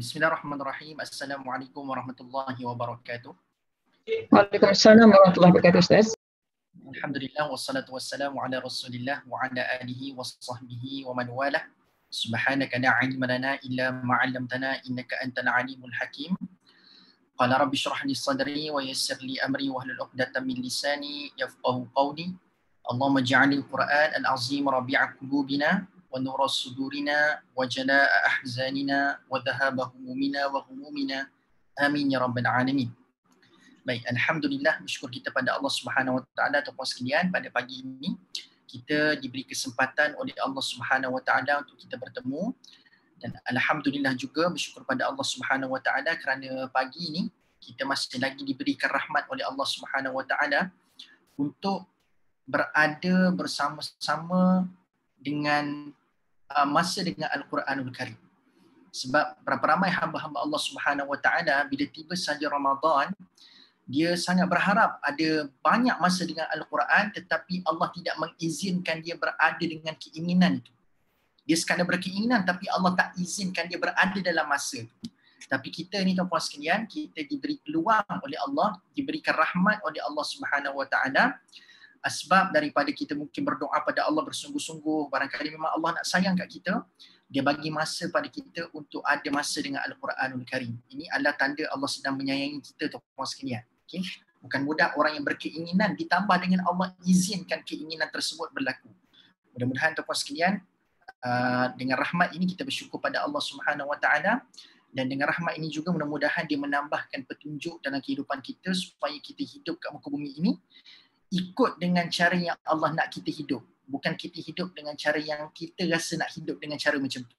Bismillahirrahmanirrahim. Assalamualaikum warahmatullahi wabarakatuh. Waalaikumsalam warahmatullahi wabarakatuh, Ustaz. Alhamdulillah wassalatu wassalamu ala Rasulillah wa ala alihi washabbihi wa man walah. Subhanaka la ilma lana illa ma 'allamtana innaka antal alimul hakim. Qala rabbi shrah li sadri wa yassir li amri wahlul 'uqdatam min lisani yafqahu qawli. Allahumma ij'alil Qur'an al-'azim rabi'a qulubina wa nura sudurina wa jalaa'a ahzanina wa dhahaba humumina wa humumina. Amin ya rabbal alamin. Baik, alhamdulillah, bersyukur kita pada Allah Subhanahu Wa Taala tuan-tuan sekalian, pada pagi ini kita diberi kesempatan oleh Allah Subhanahu Wa Taala untuk kita bertemu, dan alhamdulillah juga bersyukur pada Allah Subhanahu Wa Taala kerana pagi ini kita masih lagi diberikan rahmat oleh Allah Subhanahu Wa Taala untuk berada bersama-sama dengan masa dengan Al-Quranul Karim. Sebab berapa ramai hamba-hamba Allah Subhanahu Wa Taala bila tiba saja Ramadan, dia sangat berharap ada banyak masa dengan Al-Quran, tetapi Allah tidak mengizinkan dia berada dengan keinginan itu. Dia sekadar berkeinginan tapi Allah tak izinkan dia berada dalam masa itu. Tapi kita ni tuan-tuan sekalian, kita diberi peluang oleh Allah, diberikan rahmat oleh Allah Subhanahu Wa Taala. Sebab daripada kita mungkin berdoa pada Allah bersungguh-sungguh, barangkali memang Allah nak sayang kat kita, dia bagi masa pada kita untuk ada masa dengan Al-Quranul Karim. Ini adalah tanda Allah sedang menyayangi kita tuan-tuan sekalian. Okay. Bukan mudah orang yang berkeinginan ditambah dengan Allah izinkan keinginan tersebut berlaku. Mudah-mudahan tuan-tuan sekalian, dengan rahmat ini kita bersyukur pada Allah Subhanahu Wa Taala, dan dengan rahmat ini juga mudah-mudahan dia menambahkan petunjuk dalam kehidupan kita supaya kita hidup kat muka bumi ini ikut dengan cara yang Allah nak kita hidup. Bukan kita hidup dengan cara yang kita rasa nak hidup dengan cara macam tu.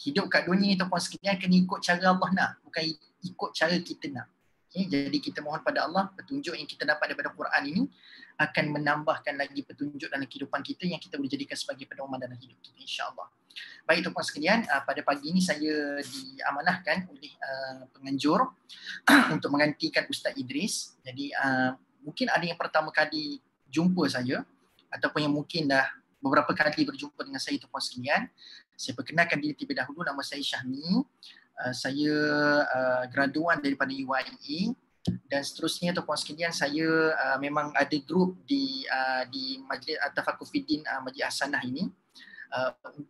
Hidup kat dunia ni tuan-tuan sekalian kena ikut cara Allah nak, bukan ikut cara kita nak. Okay, jadi kita mohon pada Allah petunjuk yang kita dapat daripada Quran ini akan menambahkan lagi petunjuk dalam kehidupan kita yang kita boleh jadikan sebagai pedoman dalam hidup kita, insya-Allah. Baik tuan-tuan sekalian, pada pagi ini saya diamanahkan oleh penganjur untuk menggantikan Ustaz Idris. Jadi mungkin ada yang pertama kali jumpa saya ataupun yang mungkin dah beberapa kali berjumpa dengan saya tuan-tuan sekalian. Saya perkenalkan diri terlebih dahulu, nama saya Syahmi. Saya graduan daripada UIA, dan seterusnya tuan-tuan sekalian, saya memang ada grup di Majlis At-Tafaqquh Fiddin Majlis Hasanah ini,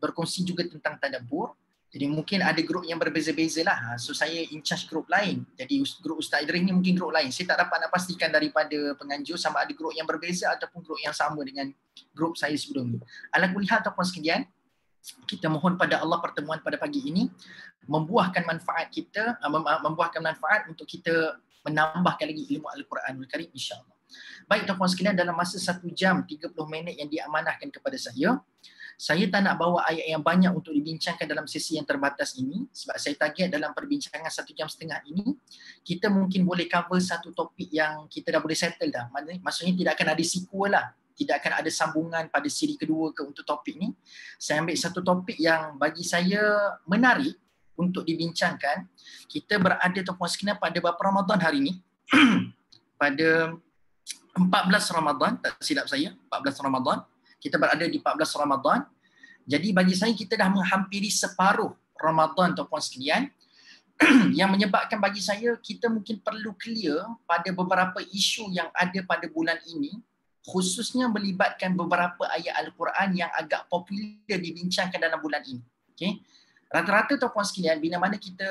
berkongsi juga tentang tadabbur. Jadi mungkin ada grup yang berbeza-beza lah. So saya in charge grup lain. Jadi grup Ustaz Idris ni mungkin grup lain. Saya tak dapat nak pastikan daripada penganjur sama ada grup yang berbeza ataupun grup yang sama dengan grup saya sebelum ni. Ala kulli hal tuan-tuan sekalian, kita mohon pada Allah pertemuan pada pagi ini membuahkan manfaat kita, membuahkan manfaat untuk kita menambahkan lagi ilmu Al-Quranul Karim, insya-Allah. Baik tuan-tuan sekalian, dalam masa 1 jam 30 minit yang diamanahkan kepada saya tak nak bawa ayat yang banyak untuk dibincangkan dalam sesi yang terbatas ini, sebab saya target dalam perbincangan 1.5 jam ini kita mungkin boleh cover satu topik yang kita dah boleh settle dah. Maksudnya tidak akan ada sequel lah, tidak akan ada sambungan pada siri kedua ke untuk topik ni. Saya ambil satu topik yang bagi saya menarik untuk dibincangkan. Kita berada tuan-tuan sekalian pada berapa Ramadan hari ni? Pada 14 Ramadan, tak silap saya, 14 Ramadan. Kita berada di 14 Ramadan. Jadi bagi saya kita dah menghampiri separuh Ramadan tuan-tuan sekalian. Yang menyebabkan bagi saya kita mungkin perlu clear pada beberapa isu yang ada pada bulan ini, khususnya melibatkan beberapa ayat Al-Quran yang agak popular dibincangkan dalam bulan ini. Okay. Rata-rata tuan-puan sekalian, bila mana kita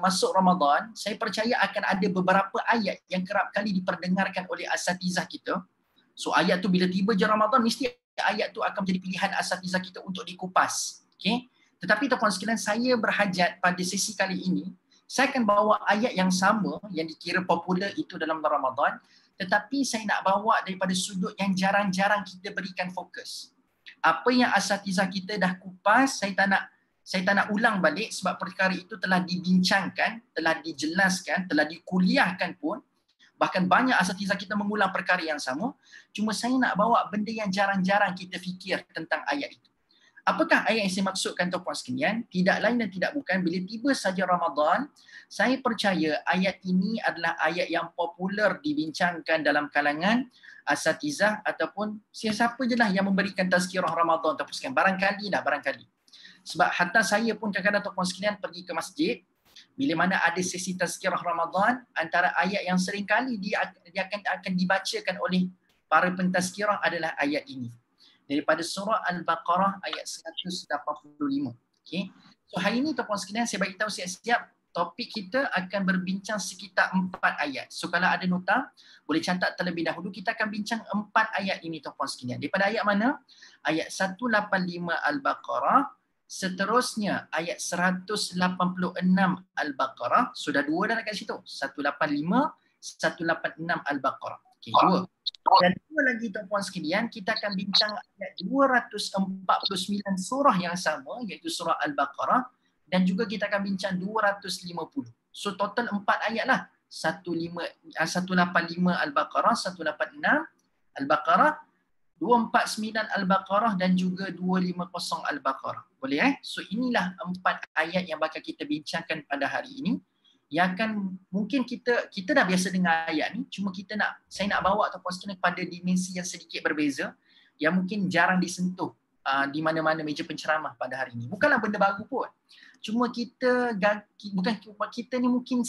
masuk Ramadan, saya percaya akan ada beberapa ayat yang kerap kali diperdengarkan oleh asatizah kita. So ayat tu bila tiba je Ramadan, mesti ayat tu akan menjadi pilihan asatizah kita untuk dikupas. Okay. Tetapi tuan-puan sekalian, saya berhajat pada sesi kali ini, saya akan bawa ayat yang sama yang dikira popular itu dalam Ramadan, tetapi saya nak bawa daripada sudut yang jarang-jarang kita berikan fokus. Apa yang asatizah kita dah kupas, saya tak nak ulang balik sebab perkara itu telah dibincangkan, telah dijelaskan, telah dikuliahkan pun. Bahkan banyak asatizah kita mengulang perkara yang sama. Cuma saya nak bawa benda yang jarang-jarang kita fikir tentang ayat itu. Apakah ayat yang saya maksudkan tuan-puan sekalian? Tidak lain dan tidak bukan, bila tiba saja Ramadan, saya percaya ayat ini adalah ayat yang popular dibincangkan dalam kalangan asatizah ataupun siapa je lah yang memberikan tazkirah Ramadan tuan-puan sekalian. Barangkali. Sebab hatta saya pun kadang-kadang tuan-puan sekalian pergi ke masjid, Bila mana ada sesi tazkirah Ramadan, antara ayat yang sering kali dia akan dibacakan oleh para pentazkirah adalah ayat ini. Daripada surah Al-Baqarah ayat 185. Okay. So hari ini tuan-puan sekalian, saya bagi tahu siap-siap topik kita akan berbincang sekitar 4 ayat. So kalau ada nota, boleh catat terlebih dahulu. Kita akan bincang 4 ayat ini tuan-puan sekalian. Daripada ayat mana? Ayat 185 Al-Baqarah. Seterusnya ayat 186 Al-Baqarah. Sudah 2 dah dekat situ. 185, 186 Al-Baqarah. Okay, 2. Dan 2 lagi tuan-puan sekalian, kita akan bincang ayat 249 surah yang sama, iaitu surah Al-Baqarah. Dan juga kita akan bincang 250. So total 4 ayat lah. 185 Al-Baqarah, 186 Al-Baqarah, 249 Al-Baqarah dan juga 250 Al-Baqarah. Boleh So inilah 4 ayat yang bakal kita bincangkan pada hari ini. Yang akan mungkin kita dah biasa dengar ayat ni, cuma saya nak bawa tuan-puan sekalian pada dimensi yang sedikit berbeza, yang mungkin jarang disentuh di mana-mana meja penceramah pada hari ini. Bukanlah benda baru pun. Cuma kita ni mungkin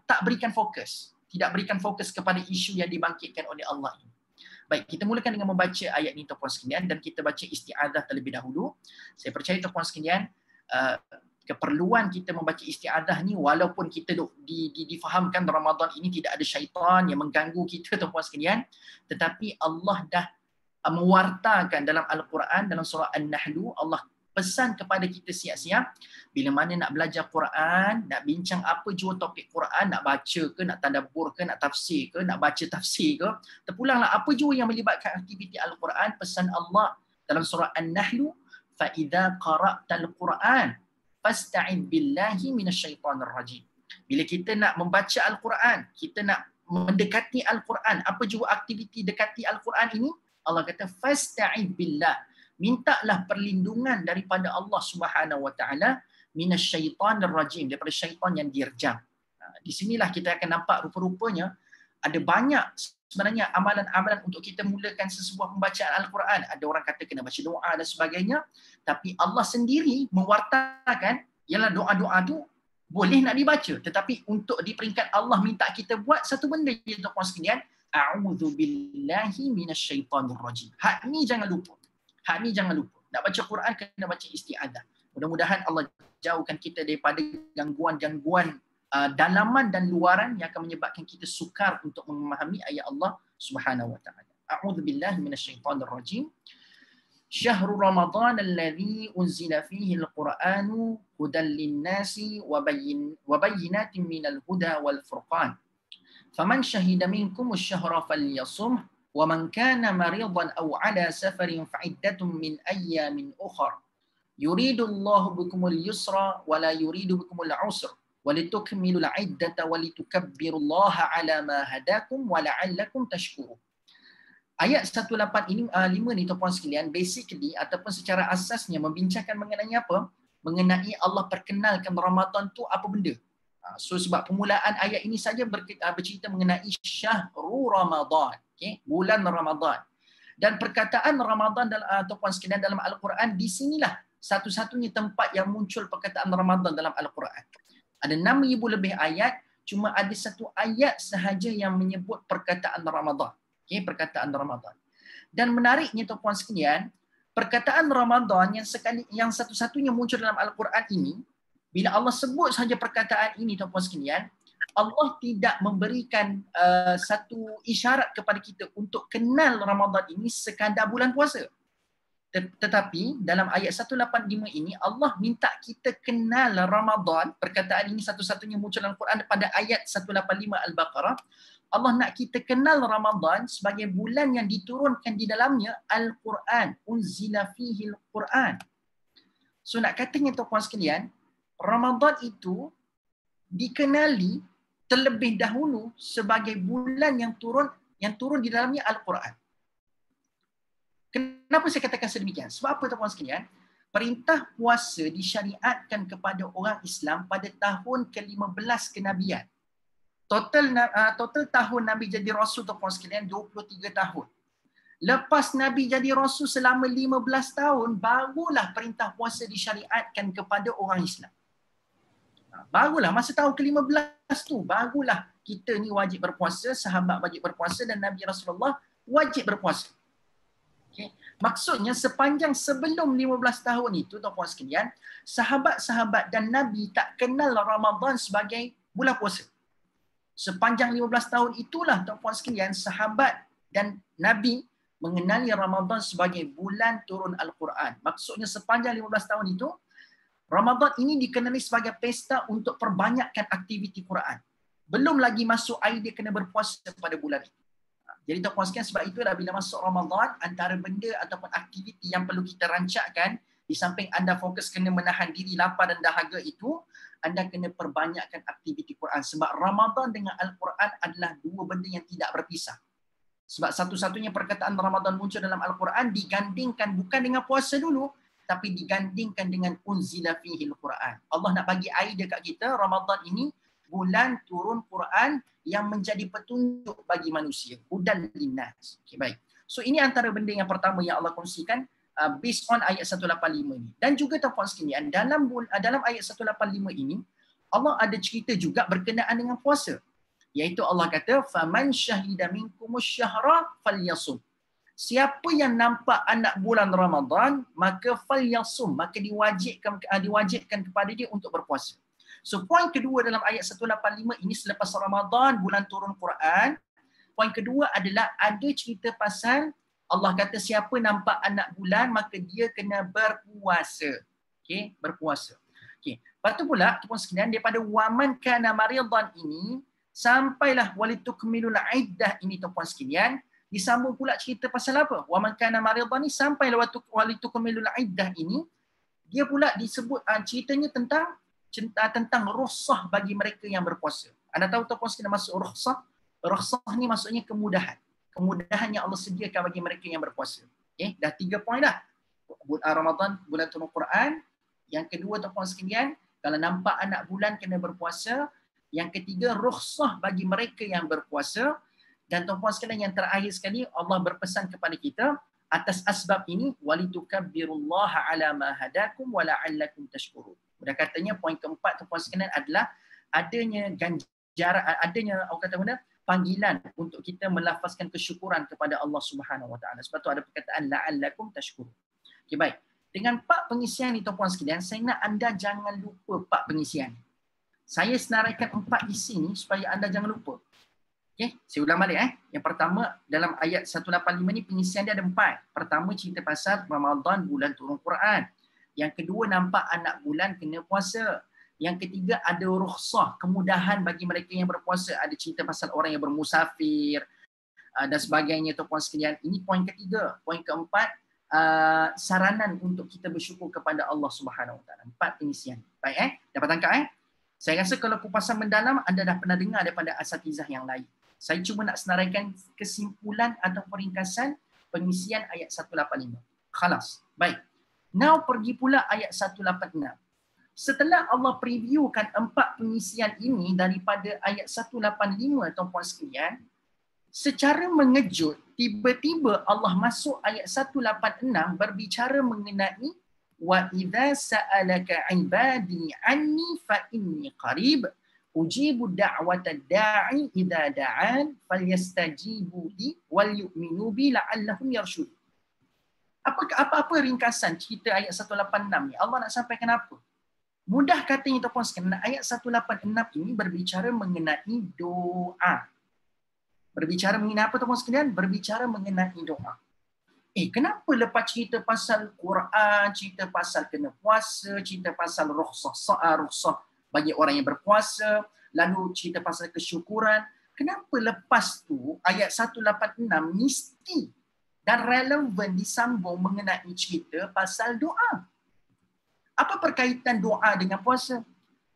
tak berikan fokus. Tidak berikan fokus kepada isu yang dibangkitkan oleh Allah ini. Baik, kita mulakan dengan membaca ayat ni tuan-puan sekalian dan kita baca isti'adzah terlebih dahulu. Saya percaya tuan-puan sekalian, keperluan kita membaca isti'adzah ni walaupun kita difahamkan Ramadan ini tidak ada syaitan yang mengganggu kita tuan-puan sekalian, tetapi Allah dah mewartakan dalam Al-Quran, dalam surah An-Nahl, Allah pesan kepada kita siap-siap bila mana nak belajar Quran, nak bincang apa jua topik Quran, nak baca ke, nak tadabbur ke, nak tafsir ke, nak baca tafsir ke, terpulanglah apa jua yang melibatkan aktiviti Al-Quran, pesan Allah dalam surah An-Nahl, fa idza qara'tal Quran fasta'id billahi minasyaitonir rajim. Bila kita nak membaca Al-Quran, kita nak mendekati Al-Quran, apa jua aktiviti dekati Al-Quran ini, Allah kata fasta'id billah, mintalah perlindungan daripada Allah Subhanahu wa taala minasyaitonir rajim, daripada syaitan yang dirjam. Di sinilah kita akan nampak rupa-rupanya ada banyak sebenarnya amalan-amalan untuk kita mulakan sesebuah pembacaan Al-Quran. Ada orang kata kena baca doa dan sebagainya, tapi Allah sendiri mewartakan ialah doa-doa tu boleh nak dibaca, tetapi untuk di peringkat Allah minta kita buat satu benda je tuan-puan sekalian, a'udzu billahi minasyaitonir rajim. Hak ni jangan lupa. Nak baca Quran kena baca isti'adzah. Mudah-mudahan Allah jauhkan kita daripada gangguan-gangguan dalaman dan luaran yang akan menyebabkan kita sukar untuk memahami ayat Allah Subhanahu wa taala. A'udzu billahi minasyaitonir rajim. Syahrul Ramadan alladzi unzila fihi al-Qur'anu hudan lin-nasi wa bayyinatin minal huda wal furqan. Faman syahida minkum asy-syahra falyasum wa man kana maridan aw ala safarin fa'iddatun min ayyamin ukhra. Yuridullahu bikumul yusra wa la yuridu bikumul usra wa litukmilul 'iddata wa litukabbirullaha 'ala ma hadakum wa la'allakum tashkurun. Ayat 185 ni tuan-puan sekalian, basically ataupun secara asasnya membincangkan mengenai apa? Mengenai Allah perkenalkan Ramadan tu apa benda. So sebab permulaan ayat ini saja bercerita mengenai syahrul Ramadan, okay? Bulan Ramadan. Dan perkataan Ramadan tuan-puan sekalian dalam Al-Quran, di sinilah satu-satunya tempat yang muncul perkataan Ramadan dalam Al-Quran. Ada 6,000 lebih ayat, cuma ada satu ayat sahaja yang menyebut perkataan Ramadan. Okay, perkataan Ramadan. Dan menariknya tuan-puan sekalian, perkataan Ramadan yang satu-satunya muncul dalam Al-Quran ini, bila Allah sebut sahaja perkataan ini tuan-puan sekalian, Allah tidak memberikan satu isyarat kepada kita untuk kenal Ramadan ini sekadar bulan puasa. Tetapi dalam ayat 185 ini Allah minta kita kenal Ramadan. Perkataan ini satu-satunya muncul dalam Quran pada ayat 185 Al-Baqarah. Allah nak kita kenal Ramadan sebagai bulan yang diturunkan di dalamnya Al-Quran. Unzila fihi Al-Quran. So nak katanya tuan-puan sekalian, Ramadan itu dikenali terlebih dahulu sebagai bulan yang turun di dalamnya Al-Quran. Kenapa saya katakan sedemikian? Sebab apa tuan-puan sekalian? Perintah puasa disyariatkan kepada orang Islam pada tahun ke-15 kenabian. Total tahun Nabi jadi Rasul tuan-puan sekalian 23 tahun. Lepas Nabi jadi Rasul selama 15 tahun, barulah perintah puasa disyariatkan kepada orang Islam. Barulah masa tahun ke-15 tu, barulah kita ni wajib berpuasa, sahabat wajib berpuasa dan Nabi Rasulullah wajib berpuasa. Okay. Maksudnya sepanjang sebelum 15 tahun itu, tuan-puan sekalian, sahabat-sahabat dan Nabi tak kenal Ramadan sebagai bulan puasa. Sepanjang 15 tahun itulah, tuan-puan sekalian, sahabat dan Nabi mengenali Ramadan sebagai bulan turun Al-Quran. Maksudnya sepanjang 15 tahun itu, Ramadan ini dikenali sebagai pesta untuk perbanyakkan aktiviti Quran. Belum lagi masuk idea kena berpuasa pada bulan itu. Jadi tuan-puan sekalian, sebab itulah bila masuk Ramadan, antara benda ataupun aktiviti yang perlu kita rancakkan, di samping anda fokus kena menahan diri lapar dan dahaga itu, anda kena perbanyakkan aktiviti Quran. Sebab Ramadan dengan Al-Quran adalah dua benda yang tidak berpisah. Sebab satu-satunya perkataan Ramadan muncul dalam Al-Quran digandingkan bukan dengan puasa dulu, tapi digandingkan dengan unzila fihil Quran. Allah nak bagi idea kat kita, Ramadan ini bulan turun Quran yang menjadi petunjuk bagi manusia. Hudan linnas. Okay, baik. So ini antara benda yang pertama yang Allah kongsikan based on ayat 185 ini. Dan juga tuan-puan sekalian, dalam ayat 185 ini, Allah ada cerita juga berkenaan dengan puasa. Iaitu Allah kata, فَمَنْ شَهِدَ مِنْكُمُ الشَّهْرَ فَلْيَصُمْ. Siapa yang nampak anak bulan Ramadan, maka falyasum, maka diwajibkan kepada dia untuk berpuasa. So poin kedua dalam ayat 185 ini selepas Ramadan, bulan turun Quran, poin kedua adalah ada cerita pasal Allah kata siapa nampak anak bulan maka dia kena berpuasa. Okey, berpuasa. Okey. Lepas tu pula tuan sekalian, daripada waman kana maridan ini sampailah walitukmilul iddah ini tuan sekalian, disambung pula cerita pasal apa? Waman kana maridan ni sampailah walitukmilul iddah ini, dia pula disebut ceritanya tentang rukhsah bagi mereka yang berpuasa. Anda tahu tuan-puan sekalian masuk rukhsah? Rukhsah ni maksudnya kemudahan. Kemudahan yang Allah sediakan bagi mereka yang berpuasa. Okay? Dah 3 poin dah. Ramadan, bulan turun Quran. Yang kedua tuan-puan sekalian, kalau nampak anak bulan kena berpuasa. Yang ketiga, rukhsah bagi mereka yang berpuasa. Dan tuan-puan sekalian yang terakhir sekali, Allah berpesan kepada kita, atas asbab ini, walitukabbirullaha ala ma hadakum wa la'allakum tashkurun. Sudah katanya poin keempat tuan-puan sekalian adalah adanya ganjaran, adanya panggilan untuk kita melafazkan kesyukuran kepada Allah Subhanahu Wa Taala. Sebab tu ada perkataan la'allakum tashkurun. Okey, baik. Dengan 4 pengisian ni tuan-puan sekalian, saya nak anda jangan lupa 4 pengisian. Saya senaraikan 4 isi ni supaya anda jangan lupa. Okey, saya ulang balik Yang pertama dalam ayat 185 ni pengisian dia ada 4. Pertama cerita pasal Ramadan, bulan turun Quran. Yang kedua nampak anak bulan kena puasa. Yang ketiga ada rukhsah, kemudahan bagi mereka yang berpuasa. Ada cerita pasal orang yang bermusafir dan sebagainya tuan-puan sekalian. Ini poin ketiga. Poin keempat, saranan untuk kita bersyukur kepada Allah Subhanahu Wa Taala. 4 pengisian. Baik dapat tangkap Saya rasa kalau kupasan mendalam anda dah pernah dengar daripada asatizah yang lain. Saya cuma nak senaraikan kesimpulan atau peringkasan pengisian ayat 185. Khalas. Baik. Now pergi pula ayat 186. Setelah Allah previewkan 4 pengisian ini daripada ayat 185 tuan-puan sekalian, secara mengejut tiba-tiba Allah masuk ayat 186 berbicara mengenai wa idza sa'alaka 'ibadi 'anni fa inni qarib ujibu da'watad da'i idza da'an falyastajibu li wal yu'minu bi la'allahum yarshudun. Apa ringkasan cerita ayat 186 ni? Allah nak sampaikan apa? Mudah katanya tuan-puan sekalian, ayat 186 ini berbicara mengenai doa. Berbicara mengenai apa tuan-puan sekalian? Berbicara mengenai doa. Kenapa lepas cerita pasal Quran, cerita pasal kena puasa, cerita pasal rukhsah bagi orang yang berpuasa, lalu cerita pasal kesyukuran, kenapa lepas tu ayat 186 mesti dan relevan disambung mengenai cerita pasal doa? Apa perkaitan doa dengan puasa?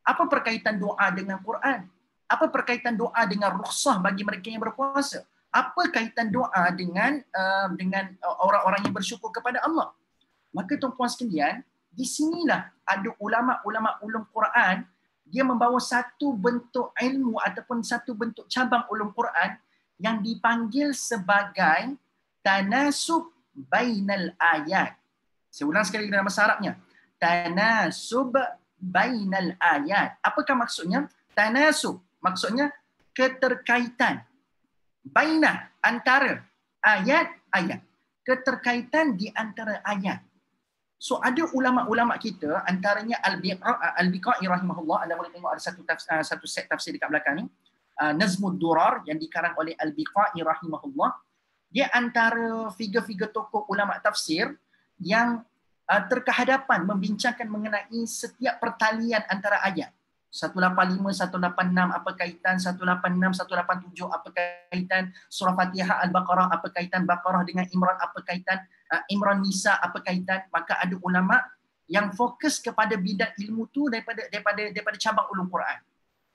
Apa perkaitan doa dengan Quran? Apa perkaitan doa dengan rukhsah bagi mereka yang berpuasa? Apa kaitan doa dengan orang-orang yang bersyukur kepada Allah? Maka tuan-puan sekalian, di sinilah ada ulama-ulama ulum Quran, dia membawa satu bentuk ilmu ataupun satu bentuk cabang ulum Quran yang dipanggil sebagai tanasub bainal ayat. Saya ulang sekali dalam bahasa Arabnya. Tanasub bainal ayat. Apakah maksudnya? Tanasub. Maksudnya keterkaitan. Bainah, antara ayat-ayat. Keterkaitan di antara ayat. So ada ulama-ulama kita, antaranya Al-Biqai rahimahullah, anda boleh tengok ada satu set tafsir dekat belakang ni, Nazmud Durar yang dikarang oleh Al-Biqai rahimahullah. Dia antara figure-figure tokoh ulama tafsir yang terkehadapan membincangkan mengenai setiap pertalian antara ayat. 185, 186 apa kaitan, 186, 187 apa kaitan, surah Fatihah Al-Baqarah apa kaitan, Baqarah dengan Imran apa kaitan, Imran Nisa apa kaitan. Maka ada ulama yang fokus kepada bidang ilmu tu daripada cabang ulum Quran.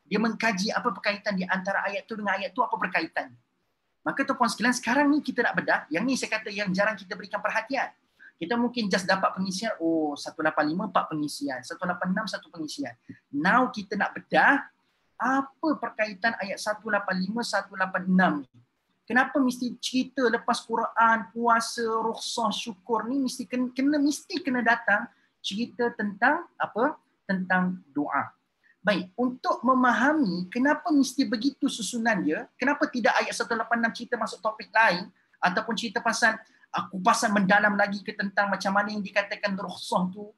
Dia mengkaji apa berkaitan di antara ayat tu dengan ayat tu, apa berkaitan. Maka tuan-puan sekalian, sekarang ni kita nak bedah, yang ni saya kata yang jarang kita berikan perhatian. Kita mungkin just dapat pengisian, 185 4 pengisian, 186 1 pengisian. Now kita nak bedah apa perkaitan ayat 185 186 ni. Kenapa mesti cerita lepas Quran, puasa, rukhsah, syukur ni mesti kena datang cerita tentang apa? Tentang doa. Baik, untuk memahami kenapa mesti begitu susunan dia, kenapa tidak ayat 186 cerita masuk topik lain ataupun cerita pasal kupasan mendalam lagi ke tentang macam mana yang dikatakan rukhsah tu,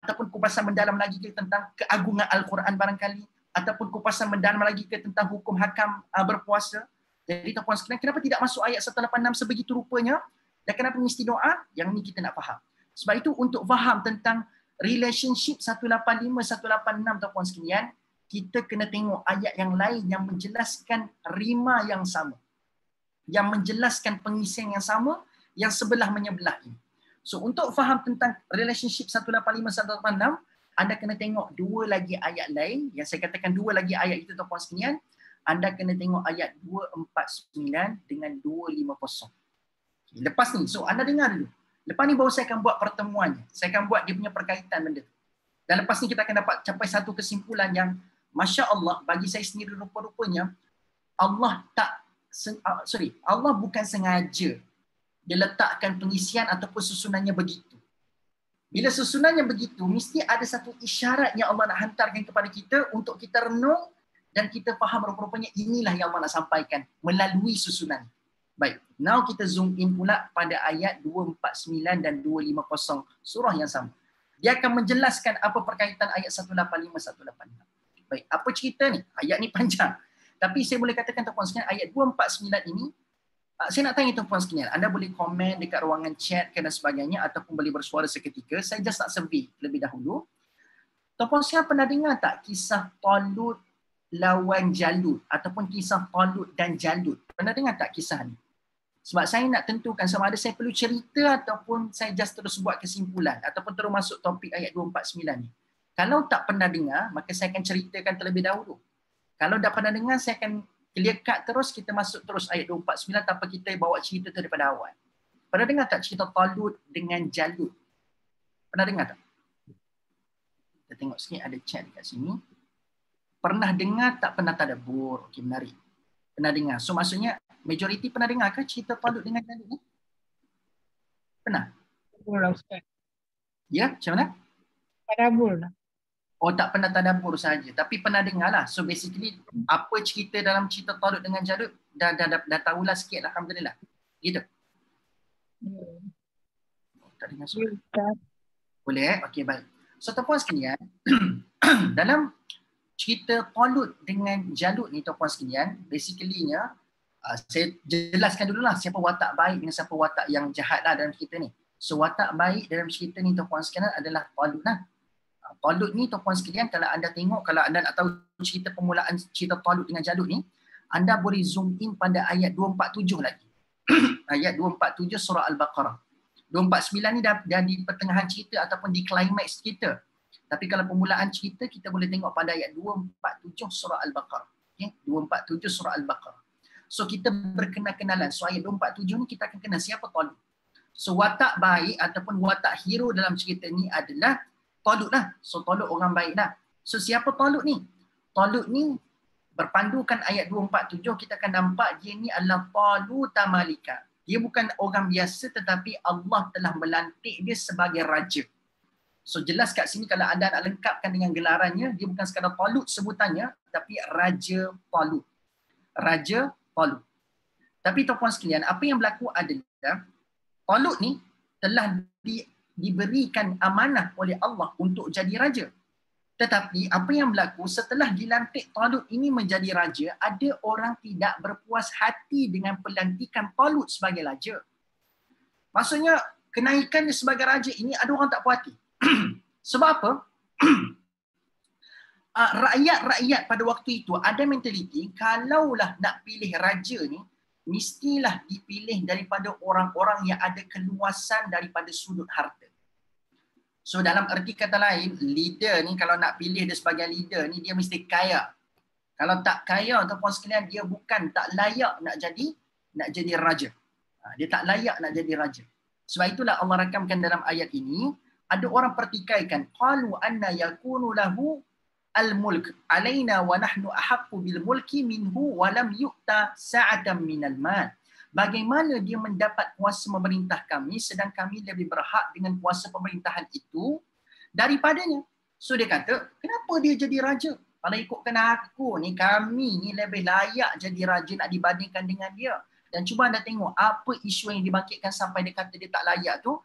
ataupun kupasan mendalam lagi ke tentang keagungan Al-Quran barangkali, ataupun kupasan mendalam lagi ke tentang hukum hakam berpuasa. Jadi tuan-puan sekalian, kenapa tidak masuk ayat 186 sebegitu rupanya, dan kenapa mesti doa? Yang ni kita nak faham. Sebab itu untuk faham tentang relationship 185 186 tuan-puan sekalian, kita kena tengok ayat yang lain yang menjelaskan rima yang sama, yang menjelaskan pengisian yang sama, yang sebelah menyebelah ini. So untuk faham tentang relationship 185 186, anda kena tengok dua lagi ayat lain. Yang saya katakan dua lagi ayat itu tuan-puan sekalian, anda kena tengok ayat 249 dengan 250. Lepas ni, so anda dengar dulu. Lepas ni baru saya akan buat pertemuannya. Saya akan buat dia punya perkaitan benda tu. Dan lepas ni kita akan dapat capai satu kesimpulan yang Masya Allah, bagi saya sendiri rupa-rupanya Allah Allah bukan sengaja dia letakkan pengisian ataupun susunannya begitu. Bila susunannya begitu, mesti ada satu isyarat yang Allah nak hantarkan kepada kita untuk kita renung dan kita faham rupa-rupanya inilah yang Allah nak sampaikan melalui susunan. Baik, now kita zoom in pula pada ayat 249 dan 250 surah yang sama. Dia akan menjelaskan apa perkaitan ayat 185 186. Baik, apa cerita ni? Ayat ni panjang. Tapi saya boleh katakan tuan-puan sekalian, ayat 249 ini, saya nak tanya tuan-puan sekalian, anda boleh komen dekat ruangan chat dan sebagainya ataupun boleh bersuara seketika. Saya just nak survey terlebih dahulu. Tuan-puan sekalian pernah dengar tak kisah Talut lawan Jalut ataupun kisah Talut dan Jalut? Pernah dengar tak kisah ni? Sebab saya nak tentukan sama ada saya perlu cerita ataupun saya just terus buat kesimpulan ataupun terus masuk topik ayat 249 ni. Kalau tak pernah dengar, maka saya akan ceritakan terlebih dahulu. Kalau dah pernah dengar, saya akan clear cut terus, kita masuk terus ayat 249 tanpa kita bawa cerita tu daripada awal. Pernah dengar tak cerita Talut dengan Jalut? Pernah dengar tak? Kita tengok sikit ada chat dekat sini. Pernah dengar tak pernah tadabbur? Okey, menarik. Pernah dengar. So maksudnya majoriti pernah dengar ke cerita Talut dengan Jalut ni? Pernah? Tadabbur lah Ustaz. Ya, macam mana? Tadabbur lah. Oh, tak pernah tadabbur saja, tapi pernah dengar lah. So basically apa cerita dalam cerita Talut dengan Jalut dah tahulah sikit lah, alhamdulillah. Gitu. Tak dengar suara. Boleh? Okey, baik. So tuan-puan sekalian, dalam cerita Talut dengan Jalut ni tuan-puan sekalian, basically-nya saya jelaskan dululah siapa watak baik dengan siapa watak yang jahat lah dalam cerita ni. So watak baik dalam cerita ni tuan-puan sekalian adalah Talut lah. Talut ni tuan-puan sekalian, kalau anda tengok, kalau anda nak tahu cerita permulaan cerita Talut dengan Jalut ni, anda boleh zoom in pada ayat 247 lagi. Ayat 247 surah Al-Baqarah. 249 ni dah di pertengahan cerita ataupun di climax cerita. Tapi kalau permulaan cerita, kita boleh tengok pada ayat 247 surah Al-Baqarah. Okay? 247 surah Al-Baqarah. So kita berkenal-kenalan. So ayat 247 ni kita akan kenal siapa Talut. So watak baik ataupun watak hero dalam cerita ni adalah Talut lah. So Talut orang baik lah. So siapa Talut ni? Talut ni berpandukan ayat 247, kita akan nampak dia ni adalah Taluta Malika. Dia bukan orang biasa tetapi Allah telah melantik dia sebagai raja. So jelas kat sini kalau anda nak lengkapkan dengan gelarannya, dia bukan sekadar Talut sebutannya, tapi Raja Talut. Raja Talut. Tapi tuan-puan sekalian, apa yang berlaku adalah Talut ni telah diberikan amanah oleh Allah untuk jadi raja. Tetapi apa yang berlaku setelah dilantik Talut ini menjadi raja, ada orang tidak berpuas hati dengan pelantikan Talut sebagai raja. Maksudnya kenaikan dia sebagai raja ini ada orang tak puas hati. Sebab apa? Rakyat-rakyat pada waktu itu ada mentaliti kalaulah nak pilih raja ni, mestilah dipilih daripada orang-orang yang ada keluasan daripada sudut harta. So dalam erti kata lain, leader ni kalau nak pilih dia sebagai leader ni, dia mesti kaya. Kalau tak kaya, tuan-puan sekalian, dia bukan tak layak nak jadi raja. Dia tak layak nak jadi raja. Sebab itulah Allah rakamkan dalam ayat ini, ada orang pertikaikan, qalu anna yakunu lahu al-mulk alaina wa nahnu ahaqqu bil mulki minhu wa lam yu'ta sa'atan minal mal. Bagaimana dia mendapat kuasa memerintah kami sedang kami lebih berhak dengan kuasa pemerintahan itu daripadanya. So dia kata, kenapa dia jadi raja? Kalau ikutkan aku ni, kami ni lebih layak jadi raja nak dibandingkan dengan dia. Dan cuba anda tengok apa isu yang dibangkitkan sampai dia kata dia tak layak tu.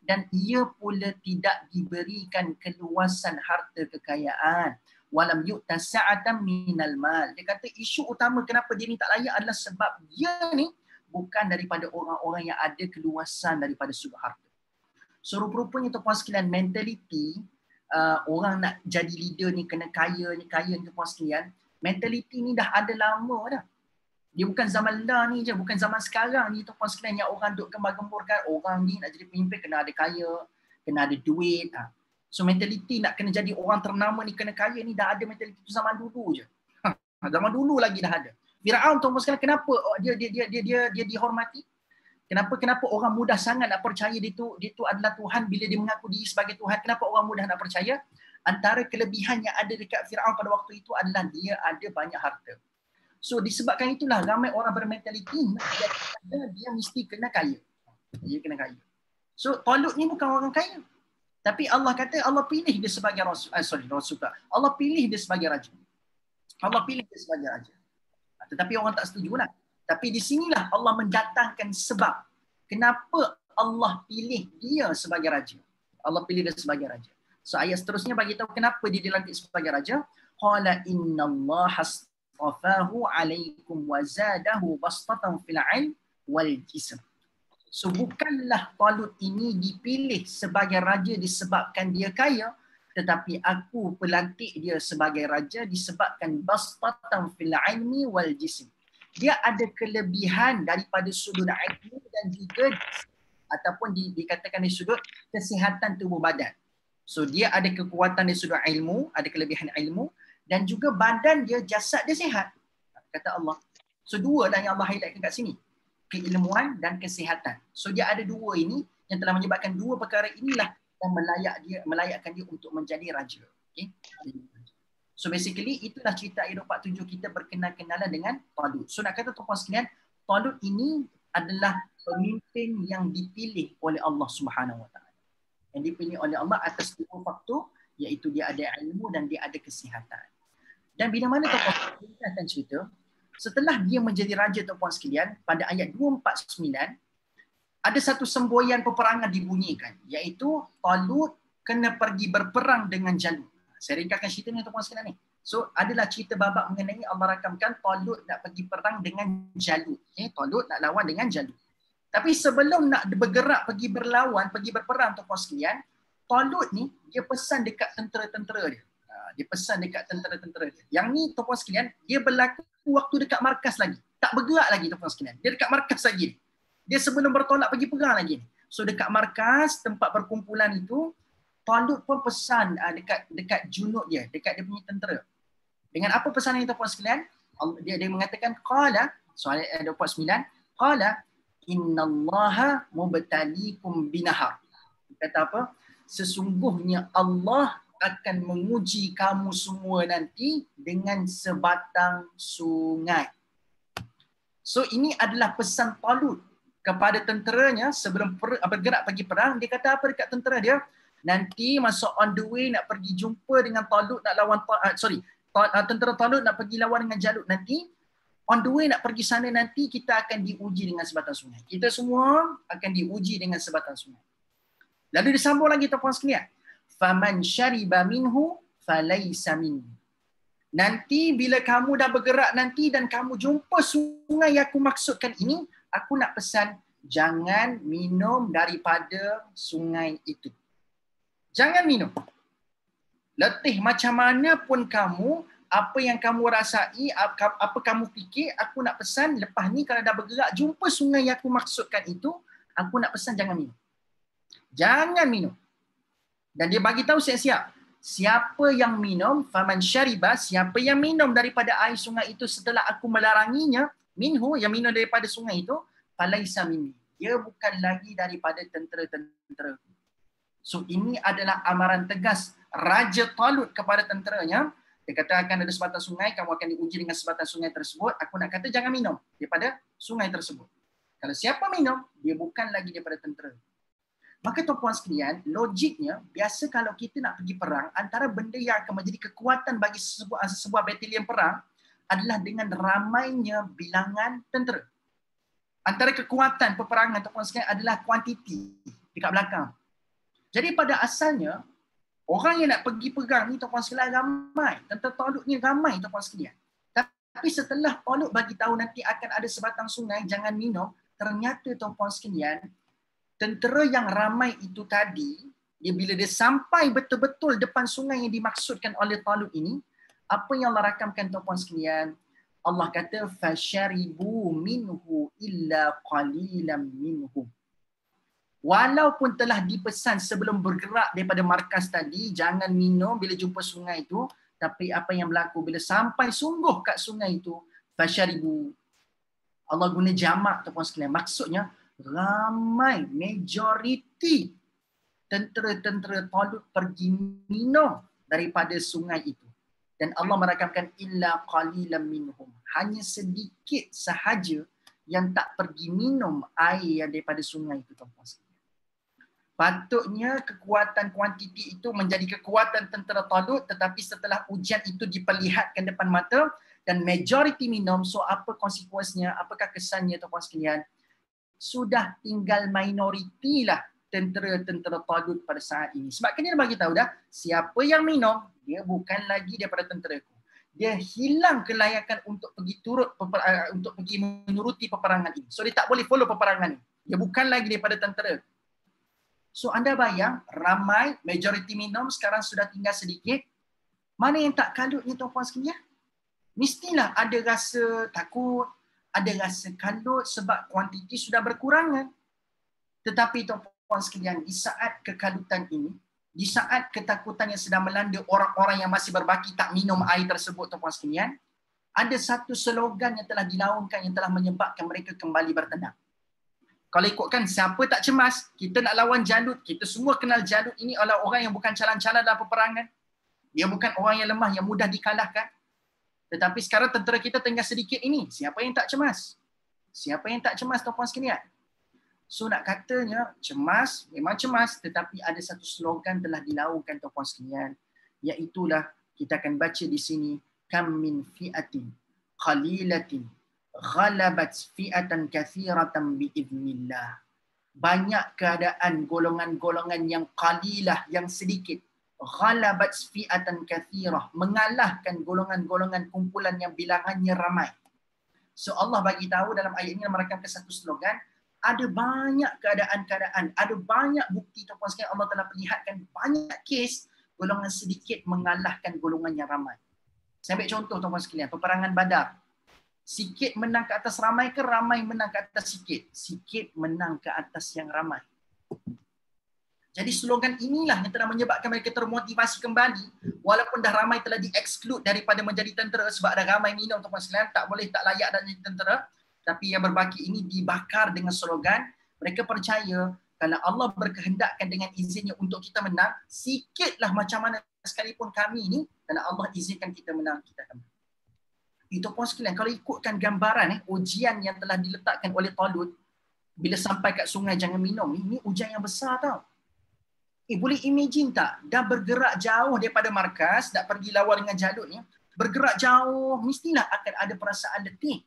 Dan ia pula tidak diberikan keluasan harta kekayaan. Walam yu'ta sa'atan minal mal. Dia kata isu utama kenapa dia ni tak layak adalah sebab dia ni bukan daripada orang-orang yang ada keluasan daripada sudut harta. So rupa-rupanya tuan-puan sekalian, mentaliti orang nak jadi leader ni kena kaya ni tuan-puan sekalian, mentaliti ni dah ada lama dah. Dia bukan zaman dah ni je, bukan zaman sekarang ni tuan-puan sekalian yang orang duk gembar-gemburkan orang ni nak jadi pemimpin kena ada kaya, kena ada duit. So mentaliti nak kena jadi orang ternama ni kena kaya ni dah ada mentaliti tu zaman dulu je. Zaman dulu lagi dah ada. Firaun tuan-puan sekalian, kenapa dia dihormati? Kenapa orang mudah sangat nak percaya dia tu adalah Tuhan bila dia mengaku diri sebagai Tuhan? Kenapa orang mudah nak percaya? Antara kelebihan yang ada dekat Firaun pada waktu itu adalah dia ada banyak harta. So disebabkan itulah ramai orang bermentaliti dia mesti kena kaya. Dia kena kaya. So Talut ni bukan orang kaya. Tapi Allah kata Allah pilih dia sebagai rasul. Allah pilih dia sebagai raja. Allah pilih dia sebagai raja. Tetapi orang tak setujulah. Tapi di sinilah Allah mendatangkan sebab kenapa Allah pilih dia sebagai raja. Allah pilih dia sebagai raja. So ayat seterusnya bagi tahu kenapa dia dilantik sebagai raja. Qala innallaha astafahu alaikum wa zadahu bastatan fil 'ilm wal jism. So bukanlah Talut ini dipilih sebagai raja disebabkan dia kaya, tetapi aku pelantik dia sebagai raja disebabkan bastatan fil 'ilmi wal jism. Dia ada kelebihan daripada sudut ilmu dan juga ataupun dikatakan dari sudut kesihatan tubuh badan. So dia ada kekuatan dari sudut ilmu, ada kelebihan ilmu dan juga badan dia, jasad dia sihat. Kata Allah. So dua lah yang Allah highlightkan kat sini. Keilmuan dan kesihatan. So dia ada dua ini yang telah menyebabkan dua perkara inilah yang melayakkan dia untuk menjadi raja. Okay? So basically itulah cerita ayat 47 kita berkenal-kenalan dengan Talut. So nak kata tuan-puan sekalian, Talut ini adalah pemimpin yang dipilih oleh Allah Subhanahu Wa Taala. Yang dipilih oleh Allah atas dua faktor, iaitu dia ada ilmu dan dia ada kesihatan. Dan bila mana tuan-puan sekalian akan cerita, setelah dia menjadi raja tuan-puan sekalian, pada ayat 249 ada satu semboyan peperangan dibunyikan, iaitu Talut kena pergi berperang dengan Jalut. Saya ringkaskan cerita ni tuan-puan sekalian ni. So adalah cerita babak mengenai Allah rakamkan Talut nak pergi perang dengan Jalut. Okay? Talut nak lawan dengan Jalut. Tapi sebelum nak bergerak pergi berlawan, pergi berperang tuan-puan sekalian, Talut ni dia pesan dekat tentera-tentera dia. Dia pesan dekat tentera-tentera dia. Yang ni tuan-puan sekalian, dia berlaku waktu dekat markas lagi. Tak bergerak lagi tuan-puan sekalian. Dia dekat markas lagi. Dia sebelum bertolak pergi perang lagi. So dekat markas, tempat perkumpulan itu, Talut pun pesan dekat junuk dia, dekat dia punya tentera. Dengan apa pesanan itu tuan-puan sekalian? Dia mengatakan qala, soal ayat 29, qala innallaha mubtaliikum binahar. Kata apa? Sesungguhnya Allah akan menguji kamu semua nanti dengan sebatang sungai. So ini adalah pesan Talut kepada tenteranya sebelum bergerak pergi perang. Dia kata apa dekat tentera dia? Nanti masa on the way nak pergi jumpa dengan Talut nak lawan tentera Talut nak pergi lawan dengan Jalut nanti, on the way nak pergi sana nanti kita akan diuji dengan sebatang sungai. Kita semua akan diuji dengan sebatang sungai. Lalu disambung lagi tuan-puan sekalian. Faman syariba minhu falaysa minni. Nanti bila kamu dah bergerak nanti dan kamu jumpa sungai yang aku maksudkan ini, aku nak pesan jangan minum daripada sungai itu. Jangan minum. Letih macam mana pun kamu, apa yang kamu rasai, apa kamu fikir, aku nak pesan lepas ni kalau dah bergerak jumpa sungai yang aku maksudkan itu, aku nak pesan jangan minum. Jangan minum. Dan dia bagi tahu siap-siap. Siapa yang minum, faman syariba, siapa yang minum daripada air sungai itu setelah aku melaranginya, minhu, yang minum daripada sungai itu, falaisa minni. Dia bukan lagi daripada tentera-tentera. So ini adalah amaran tegas Raja Talut kepada tenteranya. Dia kata akan ada sebatang sungai, kamu akan diuji dengan sebatang sungai tersebut. Aku nak kata jangan minum daripada sungai tersebut. Kalau siapa minum, dia bukan lagi daripada tentera. Maka tuan-puan sekalian, logiknya, biasa kalau kita nak pergi perang, antara benda yang akan menjadi kekuatan bagi sebuah batalion perang adalah dengan ramainya bilangan tentera. Antara kekuatan peperangan tuan-puan sekalian adalah kuantiti dekat belakang. Jadi pada asalnya, orang yang nak pergi perang ni tuan-puan sekalian ramai. Tentera Talut ni ramai tuan-puan sekalian. Tapi setelah Talut bagi tahu nanti akan ada sebatang sungai, jangan minum, ternyata tuan-puan sekalian, tentera yang ramai itu tadi, bila dia sampai betul-betul depan sungai yang dimaksudkan oleh Talut ini, apa yang Allah rakamkan tuan-puan sekalian? Allah kata, فَشَرِبُوا مِنْهُ إِلَّا قَلِيلًا مِنْهُمْ. Walaupun telah dipesan sebelum bergerak daripada markas tadi, jangan minum bila jumpa sungai itu, tapi apa yang berlaku bila sampai sungguh kat sungai itu, فَشَرِبُوا. Allah guna jamak tuan-puan sekalian. Maksudnya, ramai, majoriti tentera-tentera Talut pergi minum daripada sungai itu. Dan Allah merakamkan illa qalilan minhum. Hanya sedikit sahaja yang tak pergi minum air yang daripada sungai itu, tuan-puan sekalian. Patutnya kekuatan kuantiti itu menjadi kekuatan tentera Talut, tetapi setelah ujian itu diperlihatkan depan mata dan majoriti minum, so apa konsekuensinya, apakah kesannya tuan-puan sekalian? Sudah tinggal minoriti lah tentera-tentera Talut pada saat ini. Sebab kena bagi tahu dah, siapa yang minum, dia bukan lagi daripada tenteraku. Dia hilang kelayakan untuk pergi untuk pergi menuruti peperangan ini. So dia tak boleh follow peperangan ini. Dia bukan lagi daripada tentera. So anda bayang, ramai, majoriti minum, sekarang sudah tinggal sedikit. Mana yang tak kalutnya tuan-puan sekalian? Mestilah ada rasa takut, ada rasa kalut sebab kuantiti sudah berkurangan. Tetapi tuan-puan sekalian, di saat kekalutan ini, di saat ketakutan yang sedang melanda orang-orang yang masih berbaki tak minum air tersebut tuan-puan sekalian, ada satu slogan yang telah dilaungkan yang telah menyebabkan mereka kembali bertenang. Kalau ikutkan siapa tak cemas, kita nak lawan Jalut, kita semua kenal Jalut ini adalah orang yang bukan calan-calan dalam peperangan. Dia bukan orang yang lemah, yang mudah dikalahkan. Tetapi sekarang tentera kita tinggal sedikit ini. Siapa yang tak cemas? Siapa yang tak cemas tuan-puan sekalian? So nak katanya cemas, memang cemas, tetapi ada satu slogan telah dilaungkan tuan-puan sekalian, iaitulah kita akan baca di sini, kam min fi'atin qalilatin ghalabat fi'atan kathiratan biiznillah. Banyak keadaan golongan-golongan yang qalilah, yang sedikit, ghalabat fi'atan kathirah, mengalahkan golongan-golongan kumpulan yang bilangannya ramai. So Allah bagi tahu dalam ayat ini merakam ke satu slogan, ada banyak keadaan-keadaan, ada banyak bukti tuan-puan sekalian, Allah telah perlihatkan banyak kes golongan sedikit mengalahkan golongan yang ramai. Saya ambil contoh tuan-puan sekalian, peperangan Badar. Sikit menang ke atas ramai ke ramai menang ke atas sikit? Sikit menang ke atas yang ramai. Jadi slogan inilah yang telah menyebabkan mereka termotivasi kembali, walaupun dah ramai telah di-exclude daripada menjadi tentera sebab ada ramai minum tuan-puan sekalian, tak boleh, tak layak dan jadi tentera. Tapi yang berbaki ini dibakar dengan slogan, mereka percaya kalau Allah berkehendakkan dengan izinnya untuk kita menang, sikitlah macam mana sekalipun kami ini, kalau Allah izinkan kita menang, kita akan menang. Itu pun sekalian, kalau ikutkan gambaran ujian yang telah diletakkan oleh Talut, bila sampai kat sungai jangan minum, ini ujian yang besar tau. Boleh imagine tak? Dah bergerak jauh daripada markas, nak pergi lawan dengan Jalut ni, bergerak jauh, mestilah akan ada perasaan letih.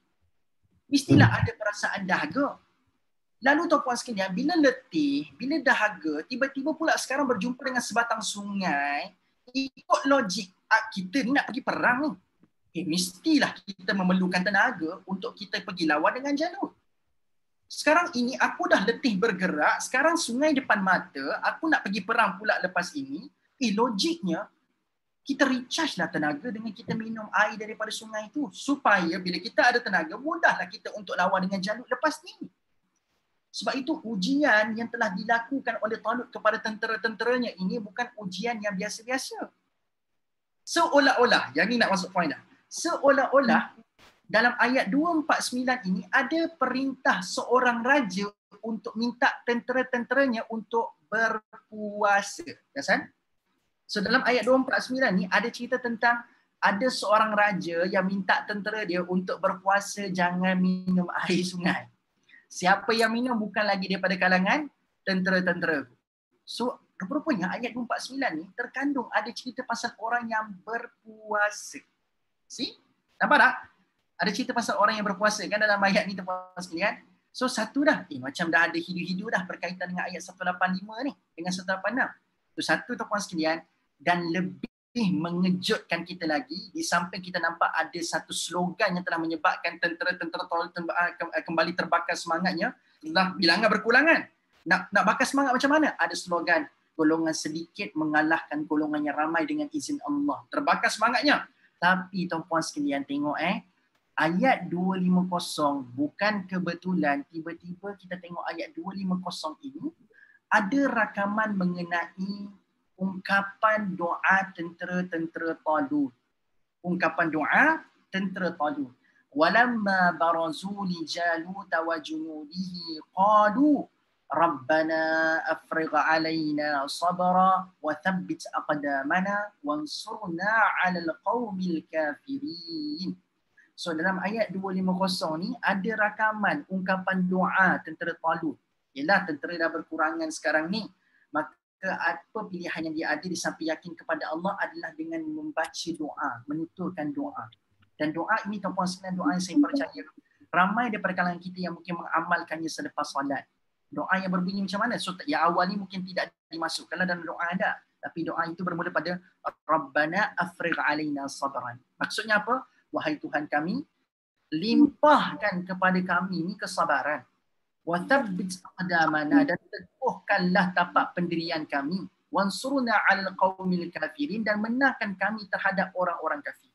Mestilah ada perasaan dahaga. Lalu tuan-puan sekalian, bila letih, bila dahaga, tiba-tiba pula sekarang berjumpa dengan sebatang sungai, ikut logik kita ni nak pergi perang ni. Mestilah kita memerlukan tenaga untuk kita pergi lawan dengan Jalut. Sekarang ini aku dah letih bergerak, sekarang sungai depan mata, aku nak pergi perang pula lepas ini. Logiknya, kita recharge lah tenaga dengan kita minum air daripada sungai itu. Supaya bila kita ada tenaga, mudahlah kita untuk lawan dengan Jalut lepas ni. Sebab itu ujian yang telah dilakukan oleh Talut kepada tentera-tenteranya ini bukan ujian yang biasa-biasa. Seolah-olah, yang ni nak masuk point dah. Seolah-olah dalam ayat 249 ini ada perintah seorang raja untuk minta tentera-tenteranya untuk berpuasa. Ya kan? So dalam ayat 249 ni ada cerita tentang ada seorang raja yang minta tentera dia untuk berpuasa jangan minum air sungai. Siapa yang minum bukan lagi daripada kalangan tentera-tentera. So rupanya ayat 249 ni terkandung ada cerita pasal orang yang berpuasa. See? Nampak tak? Ada cerita pasal orang yang berpuasa kan dalam ayat ni tuan-tuan sekalian. So satu dah, macam dah ada hidu-hidu dah berkaitan dengan ayat 185 ni dengan 186. So satu tuan-tuan sekalian, dan lebih mengejutkan kita lagi, di samping kita nampak ada satu slogan yang telah menyebabkan tentera-tentera kembali terbakar semangatnya, setelah bilangan berkurangan. Nak bakar semangat macam mana? Ada slogan, golongan sedikit mengalahkan golongan yang ramai dengan izin Allah. Terbakar semangatnya. Tapi tuan-puan sekalian tengok ayat 250 bukan kebetulan tiba-tiba kita tengok ayat 250 ini ada rakaman mengenai ungkapan doa tentera-tentera Talut. Ungkapan doa tentera Talut. Walamma barazu li Jalut wa junudihi qalu Rabbana afrigh alaina sabra wa thabbit aqdamana wansurna 'alal qaumil kafirin. So dalam ayat 250 ni ada rakaman ungkapan doa tentera Talut. Yalah tentera dah berkurangan sekarang ni. Maka apa pilihan yang dia ada di samping yakin kepada Allah adalah dengan membaca doa, menuturkan doa. Dan doa ini tuan-puan sekalian, doa yang saya percaya ramai daripada kalangan kita yang mungkin mengamalkannya selepas solat. Doa yang berbunyi macam mana? So yang awal ni mungkin tidak dimasukkanlah dalam doa ada. Tapi doa itu bermula pada Rabbana afrigh alaina sabran. Maksudnya apa? Wahai Tuhan kami, limpahkan kepada kami ni kesabaran. Wa thabbit aqdamana, dan teguhkanlah tapak pendirian kami. Wansurna 'alal qaumil kafirin, dan menangkan kami terhadap orang-orang kafir.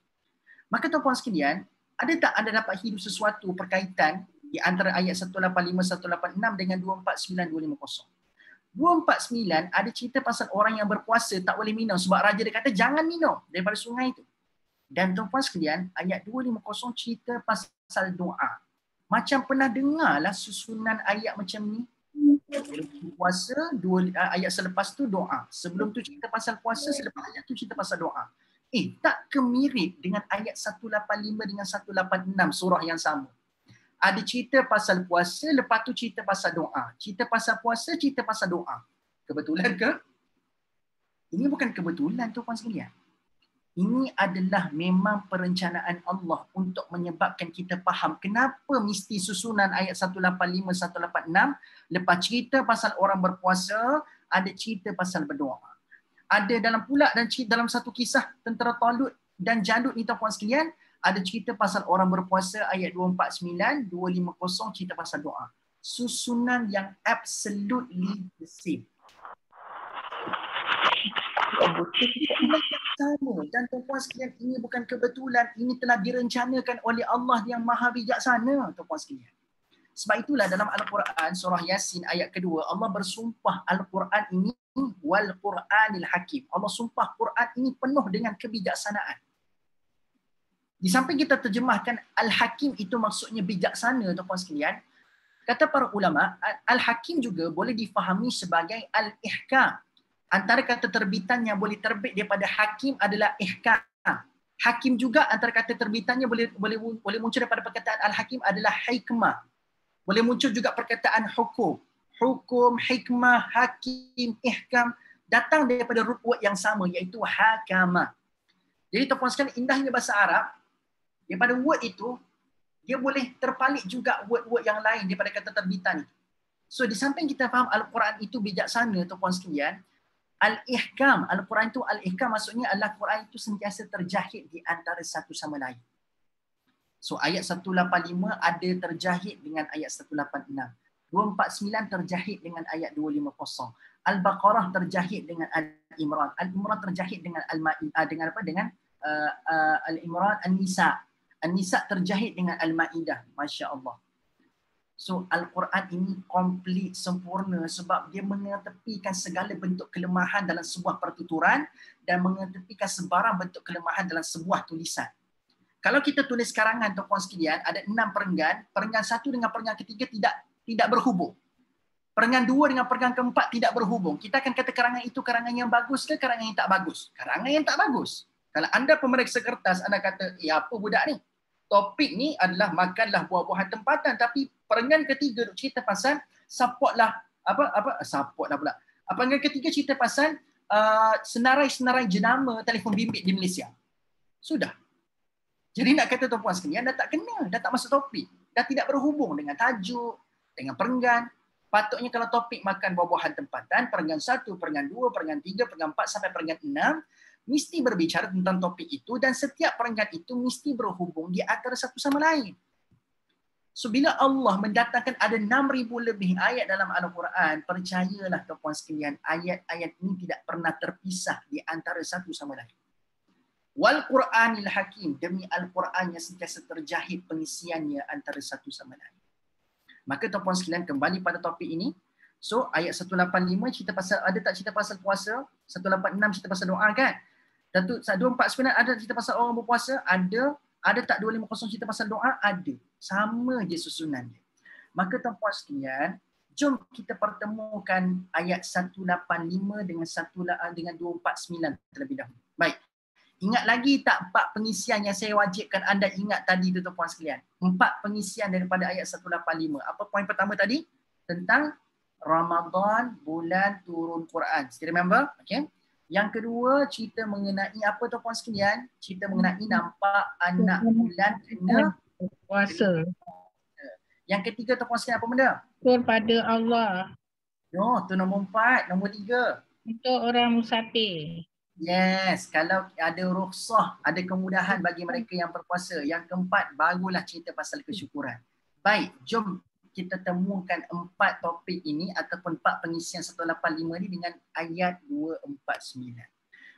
Maka tuan-puan sekalian, ada tak anda dapat hidup sesuatu perkaitan di antara ayat 185 186 dengan 249 250? 249 ada cerita pasal orang yang berpuasa tak boleh minum sebab raja dia kata jangan minum daripada sungai itu. Dan tuan-puan sekalian, ayat 250 cerita pasal doa. Macam pernah dengarlah susunan ayat macam ni. Puasa, ayat selepas tu doa. Sebelum tu cerita pasal puasa, selepas ayat tu cerita pasal doa. Tak kemirip dengan ayat 185 dengan 186 surah yang sama. Ada cerita pasal puasa, lepas tu cerita pasal doa. Cerita pasal puasa, cerita pasal doa. Kebetulan ke? Ini bukan kebetulan tuan-puan sekalian. Ini adalah memang perencanaan Allah untuk menyebabkan kita faham kenapa mesti susunan ayat 185, 186 lepas cerita pasal orang berpuasa, ada cerita pasal berdoa. Ada dalam pula dan dalam satu kisah tentera Talut dan Jalut ni tuan-puan sekalian, ada cerita pasal orang berpuasa ayat 249, 250 cerita pasal doa. Susunan yang absolutely the same. Dan tuan-puan sekalian, ini bukan kebetulan, ini telah direncanakan oleh Allah yang maha bijaksana tuan-puan sekalian. Sebab itulah dalam Al-Quran surah Yasin ayat kedua Allah bersumpah Al-Quran ini wal Quranil Hakim. Allah sumpah Quran ini penuh dengan kebijaksanaan. Di samping kita terjemahkan Al-Hakim itu maksudnya bijaksana tuan-puan sekalian, kata para ulama Al-Hakim juga boleh difahami sebagai Al-Ihkam. Antara kata terbitan yang boleh terbit daripada hakim adalah ihkam. Hakim juga antara kata terbitannya boleh muncul daripada perkataan al-hakim adalah hikmah. Boleh muncul juga perkataan hukum. Hukum, hikmah, hakim, ihkam. datang daripada root word yang sama iaitu hakama. Jadi tuan-tuan sekalian, indahnya bahasa Arab, daripada word itu dia boleh terpalit juga word-word yang lain daripada kata terbitan itu. So di samping kita faham Al-Quran itu bijaksana tuan-tuan sekalian, Al-Ihkam, Al-Quran itu Al-Ihkam maksudnya adalah Quran itu sentiasa terjahit di antara satu sama lain. So ayat 185 ada terjahit dengan ayat 186. 249 terjahit dengan ayat 250. Al-Baqarah terjahit dengan Al-Imran. Al-Imran terjahit dengan Al-Ma'idah dengan apa? Dengan Al-Imran, An-Nisa. An-Nisa terjahit dengan Al-Ma'idah. Masya Allah. So Al-Quran ini komplit, sempurna sebab dia mengetepikan segala bentuk kelemahan dalam sebuah pertuturan dan mengetepikan sebarang bentuk kelemahan dalam sebuah tulisan. Kalau kita tulis karangan tuan-tuan sekalian, ada 6 perenggan, perenggan 1 dengan perenggan ketiga tidak berhubung. Perenggan 2 dengan perenggan keempat tidak berhubung. Kita akan kata karangan itu karangan yang bagus ke karangan yang tak bagus? Karangan yang tak bagus. Kalau anda pemeriksa kertas, anda kata, apa budak ni? Topik ni adalah makanlah buah-buahan tempatan, tapi perenggan ketiga cerita pasal perenggan ketiga cerita pasal senarai-senarai jenama telefon bimbit di Malaysia. Sudah. Jadi nak kata tuan-puan sekalian, dah tak kena, dah tak masuk topik. Dah tidak berhubung dengan tajuk, dengan perenggan. Patutnya kalau topik makan buah-buahan tempatan, perenggan 1, perenggan 2, perenggan 3, perenggan 4 sampai perenggan 6, mesti berbicara tentang topik itu dan setiap perenggan itu mesti berhubung di antara satu sama lain. So bila Allah mendatangkan ada 6,000 lebih ayat dalam Al-Quran, percayalah tuan-puan sekalian, ayat-ayat ini tidak pernah terpisah di antara satu sama lain. Wal Quranil Hakim, demi Al-Quran yang sentiasa terjahit pengisiannya antara satu sama lain. Maka tuan-puan sekalian, kembali pada topik ini. So ayat 185 cerita pasal, ada tak cerita pasal puasa? 186 cerita pasal doa kan? 249 ada cerita pasal orang berpuasa? Ada tak 250 cerita pasal doa? Ada. Sama je susunannya. Maka tuan-puan sekalian, jom kita pertemukan ayat 185 dengan 249 terlebih dahulu. Baik. Ingat lagi tak 4 pengisian yang saya wajibkan anda ingat tadi tu tuan-puan sekalian? 4 pengisian daripada ayat 185. Apa poin pertama tadi? Tentang Ramadan, bulan turun Quran. Still remember? Okay. Yang kedua, cerita mengenai apa tuan-puan sekalian? Cerita mengenai nampak anak bulan kena Puasa. Yang ketiga tuan-puan sekalian apa benda? Kepada Allah. No, tu nombor 4. Nombor 3. Untuk orang musafir. Yes, kalau ada rukhsah, ada kemudahan bagi mereka yang berpuasa. Yang keempat, barulah cerita pasal kesyukuran. Baik, jom kita temukan 4 topik ini ataupun 4 pengisian 185 ini dengan ayat 249.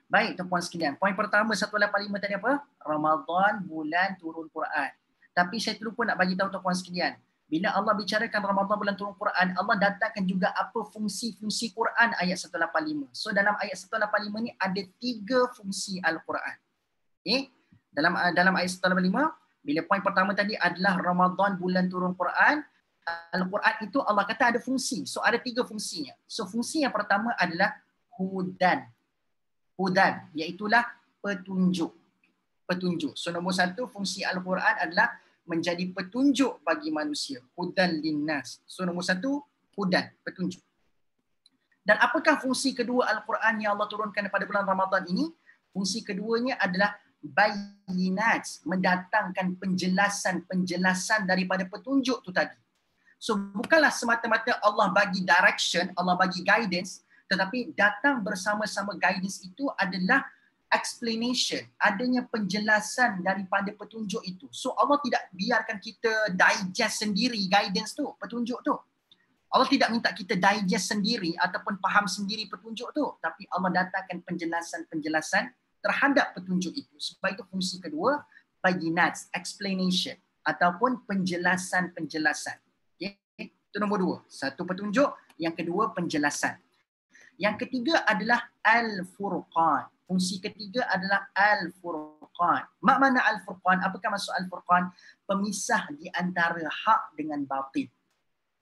Baik, tuan-puan sekalian. Poin pertama 185 tadi apa? Ramadan, bulan turun Quran. Tapi saya terlupa nak bagi tahu tuan-puan sekalian. Bila Allah bicarakan Ramadan bulan turun Quran, Allah datangkan juga apa fungsi-fungsi Quran ayat 185. So dalam ayat 185 ni ada 3 fungsi Al-Quran. Okay? Dalam ayat 185, bila poin pertama tadi adalah Ramadan bulan turun Quran, Al-Quran itu Allah kata ada fungsi. So ada 3 fungsinya. So fungsi yang pertama adalah hudan. Hudan, iaitulah petunjuk. Petunjuk. So nombor 1 fungsi Al-Quran adalah menjadi petunjuk bagi manusia. Hudan linnas. So nombor 1, hudan, petunjuk. Dan apakah fungsi kedua Al-Quran yang Allah turunkan pada bulan Ramadan ini? Fungsi keduanya adalah bayinat, mendatangkan penjelasan daripada petunjuk tu tadi. So bukanlah semata-mata Allah bagi direction, Allah bagi guidance, tetapi datang bersama-sama guidance itu adalah explanation, adanya penjelasan daripada petunjuk itu. So Allah tidak biarkan kita digest sendiri guidance tu, petunjuk tu. Allah tidak minta kita digest sendiri ataupun faham sendiri petunjuk tu, tapi Allah datangkan penjelasan-penjelasan terhadap petunjuk itu. Sebab itu fungsi kedua, bayinat, explanation ataupun penjelasan-penjelasan. Okay? Itu nombor 2. 1 petunjuk, yang kedua penjelasan. Yang ketiga adalah Al-Furqan. Fungsi ketiga adalah Al-Furqan. Mak mana Al-Furqan? Apakah maksud Al-Furqan? Pemisah di antara hak dengan batil.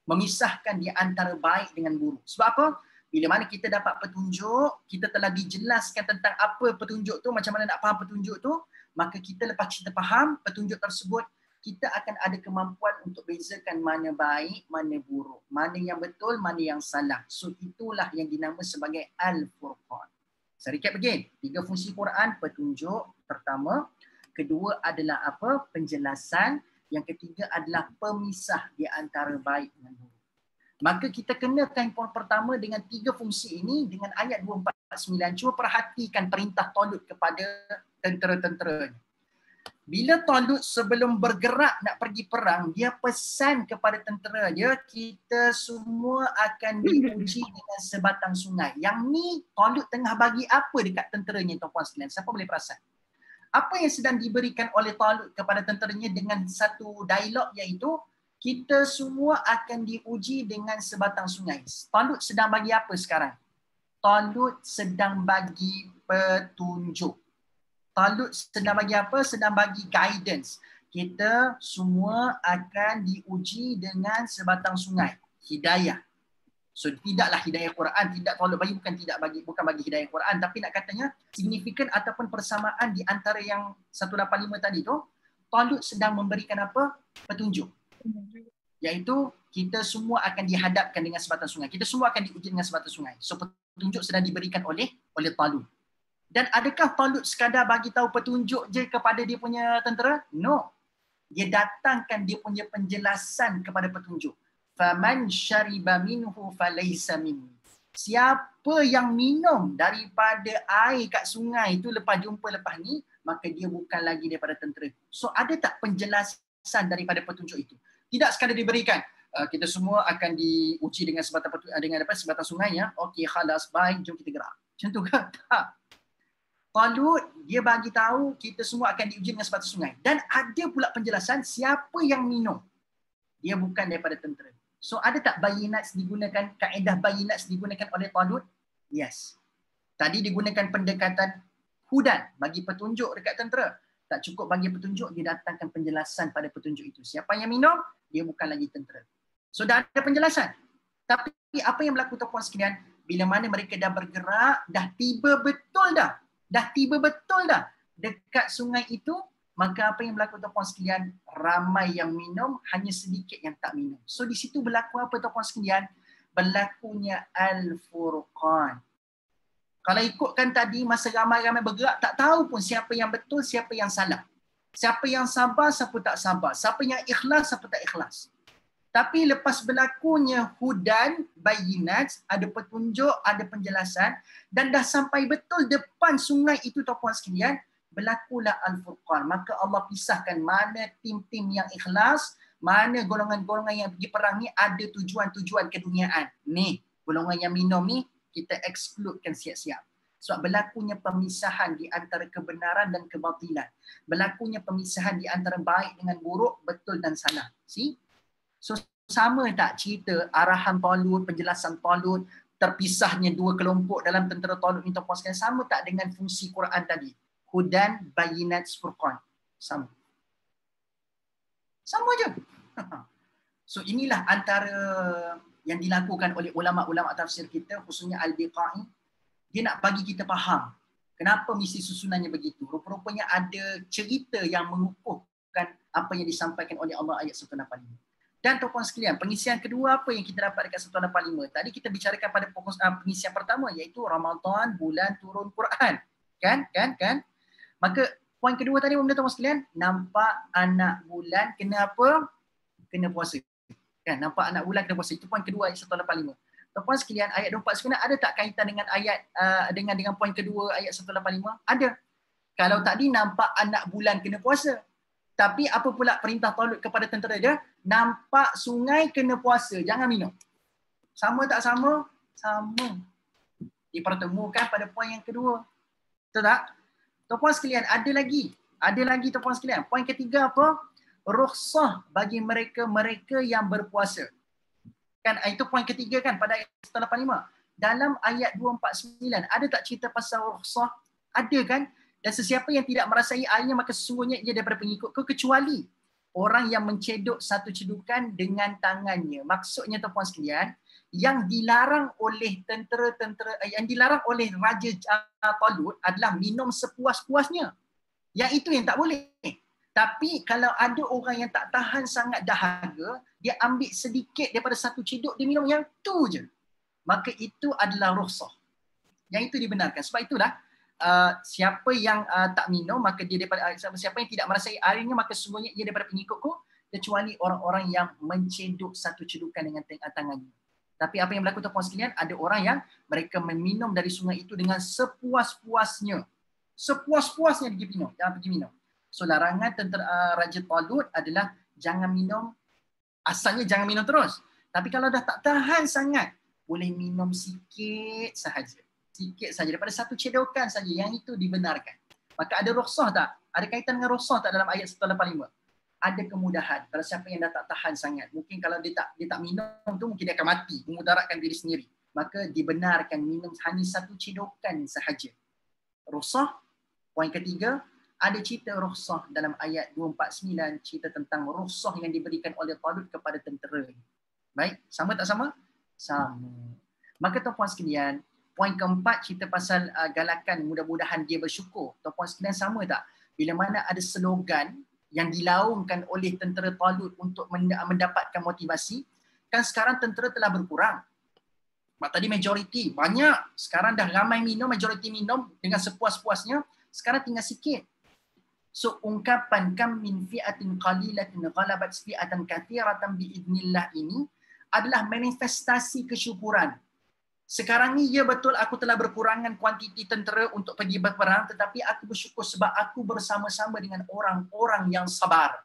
Memisahkan di antara baik dengan buruk. Sebab apa? Bila mana kita dapat petunjuk, kita telah dijelaskan tentang apa petunjuk tu, macam mana nak faham petunjuk tu, maka kita lepas kita faham petunjuk tersebut, kita akan ada kemampuan untuk bezakan mana baik, mana buruk, mana yang betul, mana yang salah. So itulah yang dinamakan sebagai Al-Furqan. Saya recap again. 3 fungsi Quran, petunjuk pertama. Kedua adalah apa? Penjelasan. Yang ketiga adalah pemisah di antara baik dan buruk. Maka kita kenakan poin pertama dengan 3 fungsi ini dengan ayat 249. Cuba perhatikan perintah Talut kepada tentera-tenteranya. Bila Talut sebelum bergerak nak pergi perang, dia pesan kepada tentera dia, kita semua akan diuji dengan sebatang sungai. Yang ni Talut tengah bagi apa dekat tenteranya, tuan-puan sekalian? Siapa boleh perasan? Apa yang sedang diberikan oleh Talut kepada tenteranya dengan satu dialog, iaitu kita semua akan diuji dengan sebatang sungai. Talut sedang bagi apa sekarang? Talut sedang bagi petunjuk. Talut sedang bagi apa? Sedang bagi guidance. Kita semua akan diuji dengan sebatang sungai. Hidayah. So tidaklah hidayah Quran, tidak Talut bagi, bukan bagi hidayah Quran, tapi nak katanya signifikan ataupun persamaan di antara yang 185 tadi tu, Talut sedang memberikan apa? Petunjuk. Iaitu kita semua akan dihadapkan dengan sebatang sungai. Kita semua akan diuji dengan sebatang sungai. So petunjuk sedang diberikan oleh Talut. Dan adakah Talut sekadar bagi tahu petunjuk je kepada dia punya tentera? No. Dia datangkan dia punya penjelasan kepada petunjuk. Faman syariba minhu falaysa minni. Siapa yang minum daripada air kat sungai itu lepas ni, maka dia bukan lagi daripada tentera. So ada tak penjelasan daripada petunjuk itu? Tidak sekadar diberikan, kita semua akan diuji dengan sebatang sungai ya. Okey, khalas, baik, jom kita gerak. Macam tu ke? Tak. Talut dia bagi tahu kita semua akan diuji dengan sebatang sungai. Dan ada pula penjelasan siapa yang minum. Dia bukan daripada tentera. So ada tak bayinat digunakan, kaedah bayinat digunakan oleh Talut? Yes. Tadi digunakan pendekatan hudan, bagi petunjuk dekat tentera. Tak cukup bagi petunjuk, dia datangkan penjelasan pada petunjuk itu. Siapa yang minum, dia bukan lagi tentera. So dah ada penjelasan. Tapi apa yang berlaku tuan-puan sekalian, bila mana mereka dah bergerak, dah tiba betul dah dekat sungai itu, maka apa yang berlaku tuan-puan sekalian, ramai yang minum, hanya sedikit yang tak minum. So di situ berlaku apa tuan-puan sekalian? Berlakunya Al-Furqan. Kalau ikutkan tadi, masa ramai-ramai bergerak, tak tahu pun siapa yang betul, siapa yang salah. Siapa yang sabar, siapa tak sabar. Siapa yang ikhlas, siapa tak ikhlas. Tapi lepas berlakunya hudan, bayinat, ada petunjuk, ada penjelasan, dan dah sampai betul depan sungai itu tuan-puan sekalian, berlakulah Al-Furqan. Maka Allah pisahkan mana tim-tim yang ikhlas, mana golongan-golongan yang pergi perang ni ada tujuan-tujuan keduniaan. Ni, golongan yang minum ni, kita excludekan siap-siap. Sebab berlakunya pemisahan di antara kebenaran dan kebatilan. Berlakunya pemisahan di antara baik dengan buruk, betul dan salah. See? So sama tak cerita arahan Talut, penjelasan Talut, terpisahnya 2 kelompok dalam tentera Talut ni tuan-puan sekalian, sama tak dengan fungsi Quran tadi? Hudan, bayinat, furqan. Sama. Sama je. So inilah antara yang dilakukan oleh ulama-ulama tafsir kita, khususnya Al-Biqai. Dia nak bagi kita faham kenapa misi susunannya begitu. Rupa-rupanya ada cerita yang mengukuhkan apa yang disampaikan oleh Allah ayat 185. Dan tuan-puan sekalian, pengisian kedua apa yang kita dapat dekat 185? Tadi kita bicarakan pada pengisian pertama, iaitu Ramadan, bulan turun Quran. Kan? Maka poin kedua tadi benda tuan-puan sekalian, nampak anak bulan kena apa? Kena puasa. Kan? Nampak anak bulan kena puasa. Itu poin kedua ayat 185. Tuan-puan sekalian, ayat 24 sebenarnya ada tak kaitan dengan ayat dengan poin kedua ayat 185? Ada. Kalau tadi nampak anak bulan kena puasa. Tapi apa pula perintah Talut kepada tentera dia? Nampak sungai kena puasa, jangan minum. Sama tak sama? Sama. Dipertemukan pada poin yang kedua. Betul tak? Tuan-puan sekalian, ada lagi tuan-puan sekalian. Poin ketiga apa? Rukhsah bagi mereka yang berpuasa. Kan itu poin ketiga kan pada ayat 185. Dalam ayat 249 ada tak cerita pasal rukhsah? Ada kan? Dan sesiapa yang tidak merasai airnya maka sesungguhnya ia daripada pengikutku, kecuali orang yang mencedok satu cedukan dengan tangannya. Maksudnya tuan-puan sekalian, yang dilarang oleh yang dilarang oleh Raja Talut adalah minum sepuas-puasnya. Yang itu yang tak boleh. Tapi kalau ada orang yang tak tahan sangat dahaga, dia ambil sedikit daripada satu cedok, dia minum yang tu je. Maka itu adalah rukhsah. Yang itu dibenarkan. Sebab itulah siapa yang tak minum, maka dia daripada siapa yang tidak merasai airnya, maka sesungguhnya ia daripada pengikutku, kecuali orang-orang yang mencedok satu cedukan dengan tangannya. Tapi apa yang berlaku tuan-puan sekalian, ada orang yang mereka meminum dari sungai itu dengan sepuas-puasnya. Sepuas-puasnya dia pergi minum, jangan pergi minum. So larangan Raja Talut adalah jangan minum, asalnya jangan minum terus. Tapi kalau dah tak tahan sangat, boleh minum sikit sahaja. Sikit saja, daripada satu cedokan saja, yang itu dibenarkan. Maka ada rukhsah tak? Ada kaitan dengan rukhsah tak dalam ayat 185? Ada kemudahan. Kalau siapa yang dah tak tahan sangat, mungkin kalau dia tak minum tu, mungkin dia akan mati, memudaratkan diri sendiri. Maka dibenarkan minum hanya satu cedokan sahaja. Rukhsah. Poin ketiga, ada cerita rukhsah dalam ayat 249, cerita tentang rukhsah yang diberikan oleh Talut kepada tentera. Baik, sama tak sama? Sama. Maka tuan-puan sekalian, poin keempat cerita pasal galakan mudah-mudahan dia bersyukur. Tuan-puan sekalian, sama tak? Bila mana ada slogan yang dilaungkan oleh tentera Talut untuk mendapatkan motivasi, kan sekarang tentera telah berkurang. Tadi majoriti banyak, sekarang dah ramai minum, majoriti minum dengan sepuas-puasnya, sekarang tinggal sikit. So ungkapan kam min fi'atin qalilatin ghalabat fi'atan katsiratan biidznillah ini adalah manifestasi kesyukuran. Sekarang ni ya betul aku telah berkurangan kuantiti tentera untuk pergi berperang, tetapi aku bersyukur sebab aku bersama-sama dengan orang-orang yang sabar.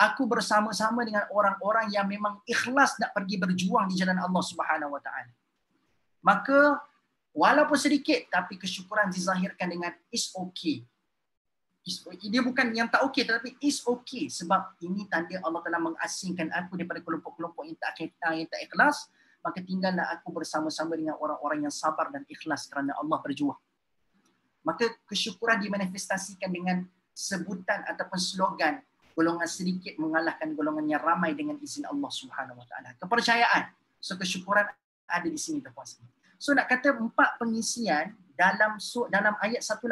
Aku bersama-sama dengan orang-orang yang memang ikhlas nak pergi berjuang di jalan Allah Subhanahu Wa Taala. Maka walaupun sedikit, tapi kesyukuran dizahirkan dengan is okay. Dia bukan yang tak okey, tetapi is okay, sebab ini tanda Allah telah mengasingkan aku daripada kelompok-kelompok yang tak ikhlas, maka tinggallah aku bersama-sama dengan orang-orang yang sabar dan ikhlas kerana Allah berjuang. Maka kesyukuran dimanifestasikan dengan sebutan ataupun slogan golongan sedikit mengalahkan golongan yang ramai dengan izin Allah Subhanahu Wa Taala. Kepercayaan. So kesyukuran ada di sini tuan-puan. So nak kata 4 pengisian dalam ayat 185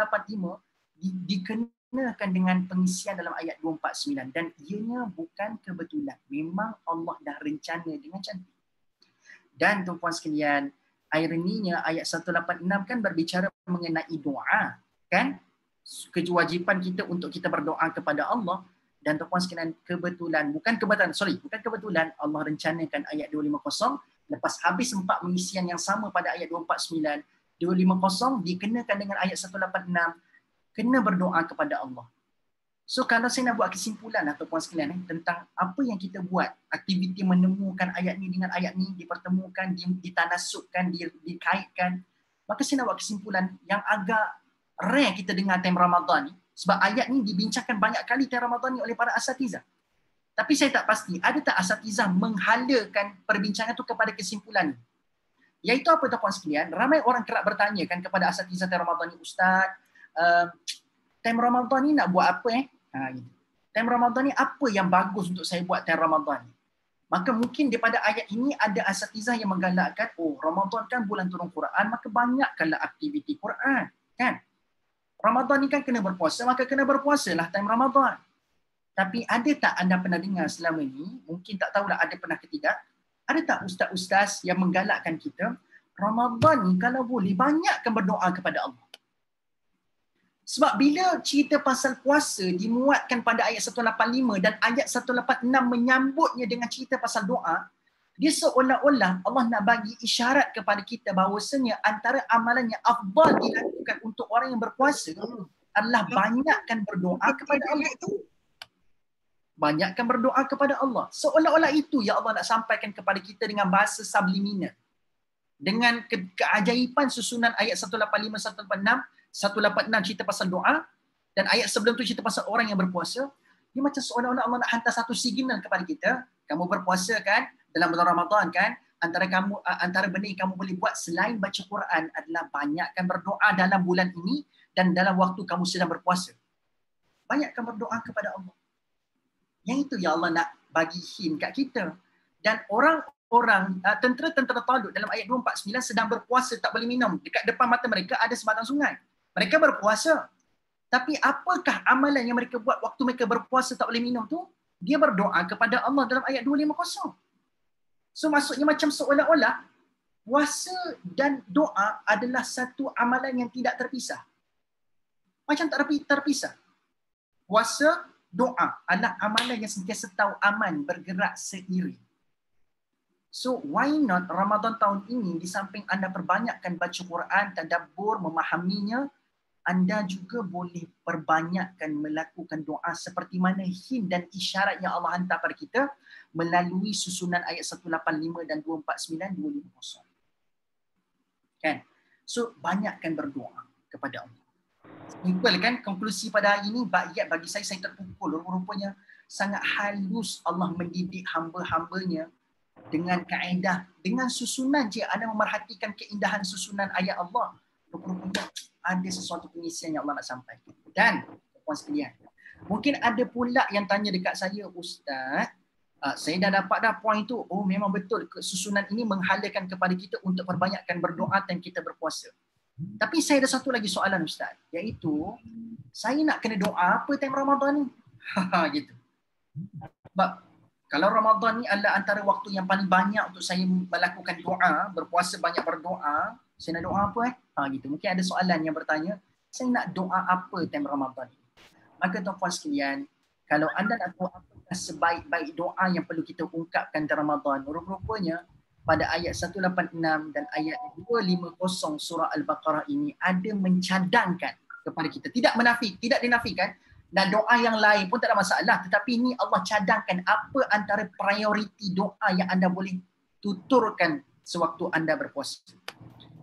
dikenakan dengan pengisian dalam ayat 249, dan ianya bukan kebetulan. Memang Allah dah rencana dengan cantik. Dan tuan-puan sekalian, ironinya ayat 186 kan berbicara mengenai doa, kan? Kewajipan kita untuk kita berdoa kepada Allah. Dan tuan-puan sekalian, bukan kebetulan Allah rencanakan ayat 250 lepas habis 4 pengisian yang sama pada ayat 249, 250 dikenakan dengan ayat 186, kena berdoa kepada Allah. So kalau saya nak buat kesimpulan tuan-puan sekalian tentang apa yang kita buat, aktiviti menemukan ayat ni dengan ayat ni, dipertemukan, ditanasubkan, dikaitkan, maka saya nak buat kesimpulan yang agak rare kita dengar time Ramadan ni, sebab ayat ni dibincangkan banyak kali time Ramadan ni oleh para asatizah. Tapi saya tak pasti, ada tak asatizah menghalakan perbincangan tu kepada kesimpulan ni? Iaitu apa tuan-puan sekalian? Ramai orang kerap bertanya kan kepada asatizah time Ramadan ni, Ustaz, time Ramadan ni nak buat apa gitu. Time Ramadan ni apa yang bagus untuk saya buat time Ramadan ni? Maka mungkin daripada ayat ini ada asatizah yang menggalakkan, Ramadan kan bulan turun Quran, maka banyakkanlah aktiviti Quran, kan? Ramadan ni kan kena berpuasa, maka kena berpuasalah time Ramadan. Tapi ada tak anda pernah dengar selama ni, mungkin tak tahulah ada pernah ke tidak, ada tak ustaz-ustaz yang menggalakkan kita, Ramadan ni kalau boleh banyakkan berdoa kepada Allah. Sebab bila cerita pasal puasa dimuatkan pada ayat 185 dan ayat 186 menyambutnya dengan cerita pasal doa, dia seolah-olah Allah nak bagi isyarat kepada kita bahawasanya antara amalan yang afdal dilakukan untuk orang yang berpuasa adalah banyakkan berdoa kepada Allah. Banyakkan berdoa kepada Allah. Seolah-olah itu yang Allah nak sampaikan kepada kita dengan bahasa subliminal. Dengan keajaiban susunan ayat 185, 186 cerita pasal doa, dan ayat sebelum tu cerita pasal orang yang berpuasa, dia macam seolah-olah Allah nak hantar satu signal kepada kita. Kamu berpuasa kan dalam bulan Ramadan kan, antara benda yang kamu boleh buat selain baca Quran adalah banyakkan berdoa dalam bulan ini dan dalam waktu kamu sedang berpuasa. Banyakkan berdoa kepada Allah. Yang itu yang Allah nak bagi hint kat kita. Dan orang-orang tentera-tentera Talut dalam ayat 249 sedang berpuasa, tak boleh minum. Dekat depan mata mereka ada sebatang sungai. Mereka berpuasa. Tapi apakah amalan yang mereka buat waktu mereka berpuasa tak boleh minum tu? Dia berdoa kepada Allah dalam ayat 250. So maksudnya macam seolah-olah puasa dan doa adalah satu amalan yang tidak terpisah. Macam tak terpisah. Puasa, doa adalah amalan yang sentiasa tahu aman, bergerak seiring. So why not Ramadan tahun ini di samping anda perbanyakkan baca Quran, tadabbur, memahaminya, anda juga boleh perbanyakkan melakukan doa seperti mana hint dan isyarat yang Allah hantar pada kita melalui susunan ayat 185 dan 249, 250. Kan? So banyakkan berdoa kepada Allah. Simple kan konklusi pada hari ini, bagi saya terpukul. Rupanya sangat halus Allah mendidik hamba-hambanya dengan kaedah, dengan susunan je anda memerhatikan keindahan susunan ayat Allah. Rupanya ada sesuatu pengisian yang Allah nak sampaikan. Dan puan sekalian, mungkin ada pula yang tanya dekat saya, Ustaz, saya dah dapat dah poin tu. Oh memang betul susunan ini menghalakan kepada kita untuk perbanyakkan berdoa dan kita berpuasa. Tapi saya ada satu lagi soalan Ustaz, iaitu saya nak kena doa apa time Ramadan ni? Gitu. Sebab kalau Ramadan ni adalah antara waktu yang paling banyak untuk saya melakukan doa, berpuasa banyak berdoa, saya nak doa apa gitu. Mungkin ada soalan yang bertanya, saya nak doa apa time Ramadan ni? Maka tuan-puan sekalian, kalau anda nak tahu apakah sebaik-baik doa yang perlu kita ungkapkan dalam Ramadan, rupanya pada ayat 186 dan ayat 250 surah Al-Baqarah ini ada mencadangkan kepada kita. Tidak dinafikan. Dan doa yang lain pun tak ada masalah. Tetapi ini Allah cadangkan apa antara prioriti doa yang anda boleh tuturkan sewaktu anda berpuasa.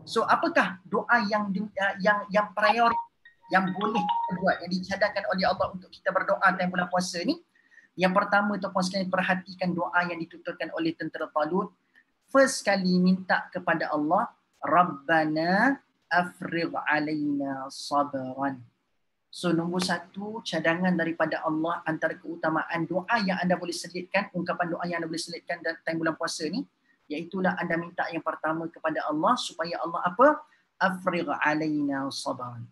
So apakah doa yang prioriti yang boleh kita buat, yang dicadangkan oleh Allah untuk kita berdoa dalam bulan puasa ni? Yang pertama, tuan-puan sekalian, perhatikan doa yang dituturkan oleh tentera Talut. First kali minta kepada Allah, Rabbana afrigh alaina sabran. So nombor satu, cadangan daripada Allah antara keutamaan doa yang anda boleh selitkan, ungkapan doa yang anda boleh selitkan dalam time bulan puasa ni, iaitulah anda minta yang pertama kepada Allah supaya Allah apa? Afrigh alaina sabran.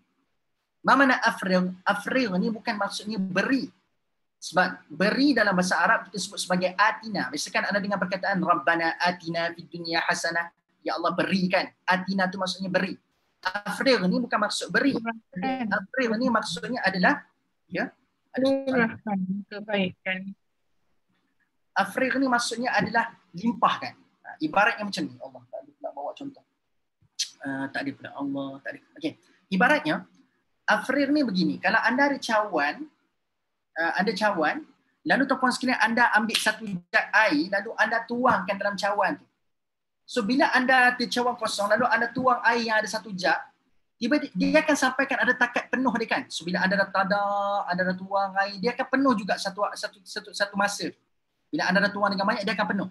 Mana afrigh? Afrigh ni bukan maksudnya beri. Sebab beri dalam bahasa Arab kita sebut sebagai atina. Biasakan anda dengar perkataan Rabbana atina fid dunya hasanah. Ya Allah berikan. Atina tu maksudnya beri. Afrigh ni bukan maksud beri. Afrigh ni maksudnya adalah curahkan kebaikan. Afrigh ni maksudnya adalah limpahkan. Ibaratnya macam ni. Allah tak ada pula bawa contoh. Tak ada pula Allah. Tak ada. Okay. Ibaratnya afrigh ni begini. Kalau anda ada cawan, lalu tuan-puan sekalian anda ambil satu jug air, lalu anda tuangkan dalam cawan tu. So bila anda ada cawan kosong, lalu anda tuang air yang ada satu jug, tiba-tiba dia akan sampaikan ada takat penuh dia kan. So bila anda dah tadak, anda dah tuang air, dia akan penuh juga satu masa. Bila anda dah tuang dengan banyak, dia akan penuh.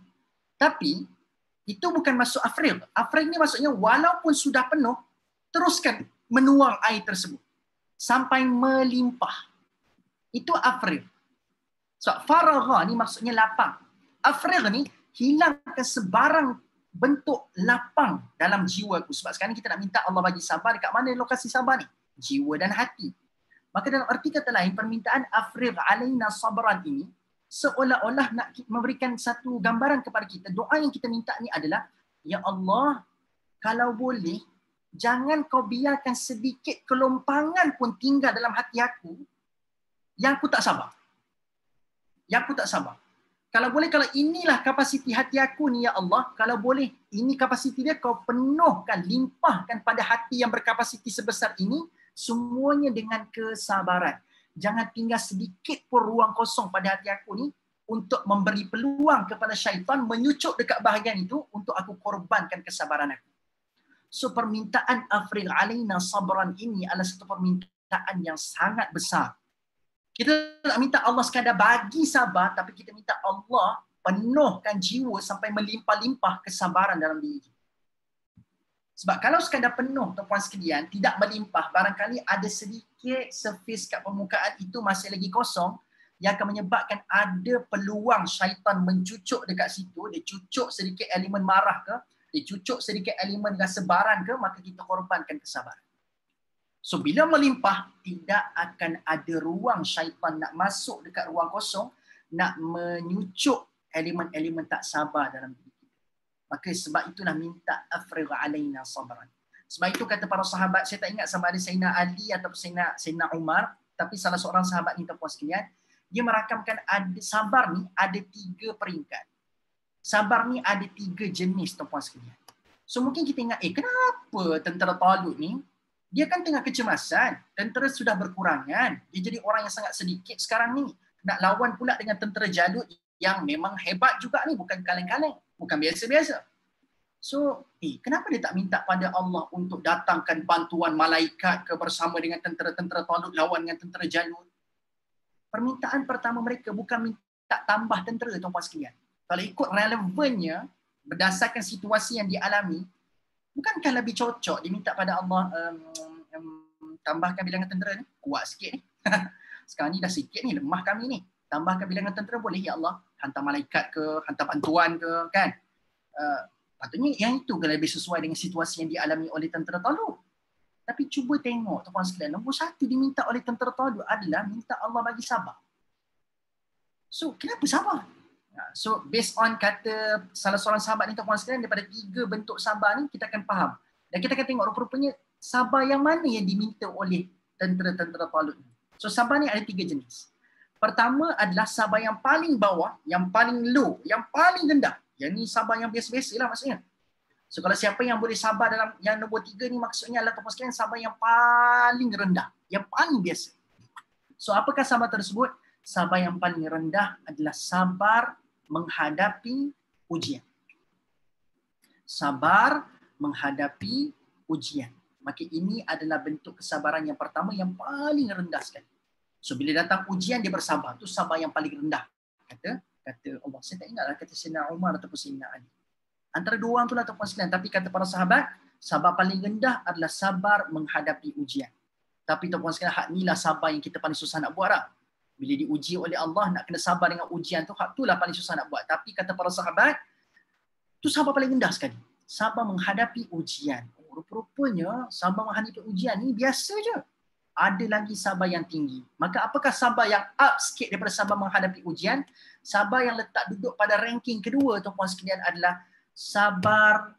Tapi itu bukan maksud afrigh. Afrigh ni maksudnya walaupun sudah penuh, teruskan menuang air tersebut sampai melimpah. Itu afrigh. So faragha ni maksudnya lapang. Afrigh ni hilangkan sebarang bentuk lapang dalam jiwaku. Sebab sekarang kita nak minta Allah bagi sabar. Dekat mana lokasi sabar ni? Jiwa dan hati. Maka dalam arti kata lain, permintaan afrigh alaina sabran ini seolah-olah nak memberikan satu gambaran kepada kita. Doa yang kita minta ni adalah, Ya Allah, kalau boleh, jangan kau biarkan sedikit kelompangan pun tinggal dalam hati aku yang aku tak sabar. Kalau boleh, kalau inilah kapasiti hati aku ni ya Allah, kalau boleh ini kapasiti dia, kau penuhkan, limpahkan pada hati yang berkapasiti sebesar ini, semuanya dengan kesabaran. Jangan tinggal sedikit pun ruang kosong pada hati aku ni untuk memberi peluang kepada syaitan menyucuk dekat bahagian itu untuk aku korbankan kesabaran aku. So permintaan afrigh alaina sabran ini adalah satu permintaan yang sangat besar. Kita tak minta Allah sekadar bagi sabar, tapi kita minta Allah penuhkan jiwa sampai melimpah-limpah kesabaran dalam diri. Sebab kalau sekadar penuh, tuan-puan sekalian, tidak melimpah, barangkali ada sedikit surface kat permukaan itu masih lagi kosong, yang akan menyebabkan ada peluang syaitan mencucuk dekat situ, dia cucuk sedikit elemen marah ke, dia cucuk sedikit elemen rasa baran ke, maka kita korbankan kesabaran. So bila melimpah, tidak akan ada ruang syaitan nak masuk dekat ruang kosong, nak menyucuk elemen-elemen tak sabar dalam diri kita. Maka sebab itulah minta afrigh alaina sabran. Sebab itu kata para sahabat, saya tak ingat sama ada Sayyidina Ali atau Sayyidina Umar, tapi salah seorang sahabat ni tuan-puan sekalian, dia merakamkan ada sabar ni ada 3 peringkat. Sabar ni ada 3 jenis tuan-puan sekalian. So mungkin kita ingat, kenapa tentera Talut ni, dia kan tengah kecemasan, tentera sudah berkurangan, dia jadi orang yang sangat sedikit sekarang ni. Nak lawan pula dengan tentera Jalut yang memang hebat juga ni, bukan kaleng-kaleng, bukan biasa-biasa. So, kenapa dia tak minta pada Allah untuk datangkan bantuan malaikat ke bersama dengan tentera-tentera Talut lawan dengan tentera Jalut? Permintaan pertama mereka bukan minta tambah tentera, tuan-puan sekalian. Kalau ikut relevannya, berdasarkan situasi yang dialami, bukankah lebih cocok diminta pada Allah tambahkan bilangan tentera ni? Kuat sikit ni. Sekarang ni dah sikit ni, lemah kami ni. Tambahkan bilangan tentera boleh ya Allah. Hantar malaikat ke, hantar bantuan ke, kan? Patutnya yang itu lebih sesuai dengan situasi yang dialami oleh tentera Talut. Tapi cuba tengok tuan-tuan sekalian, nombor 1 diminta oleh tentera Talut adalah minta Allah bagi sabar. So, kenapa sabar? So, based on kata salah seorang sahabat ni tuan-tuan sekalian, daripada 3 bentuk sabar ni kita akan faham. Dan kita akan tengok rupa-rupanya sabar yang mana yang diminta oleh tentera-tentera Talut ni. So, sabar ni ada 3 jenis. Pertama adalah sabar yang paling bawah, yang paling low, yang paling rendah. Yang ni sabar yang biasa-biasa lah maksudnya. So kalau siapa yang boleh sabar dalam yang nombor 3 ni, maksudnya adalah tuan-puan sekalian sabar yang paling rendah, yang paling biasa. So apakah sabar tersebut? Sabar yang paling rendah adalah sabar menghadapi ujian. Sabar menghadapi ujian. Maka ini adalah bentuk kesabaran yang pertama yang paling rendah sekali. So bila datang ujian dia bersabar, tu sabar yang paling rendah. Kata Allah. Saya tak ingatlah kata Sayyidina Umar ataupun Sayyidina Ali. Antara 2 orang tu lah tuan-puan sekalian. Tapi kata para sahabat, sabar paling rendah adalah sabar menghadapi ujian. Tapi tuan-puan sekalian, hak inilah sabar yang kita paling susah nak buat lah. Bila diuji oleh Allah, nak kena sabar dengan ujian tu, hak itulah paling susah nak buat. Tapi kata para sahabat, tu sabar paling rendah sekali. Sabar menghadapi ujian. Rupa-rupanya sabar menghadapi ujian ni biasa je. Ada lagi sabar yang tinggi. Maka apakah sabar yang up sikit daripada sabar menghadapi ujian? Sabar yang letak duduk pada ranking kedua tuan-puan sekalian adalah sabar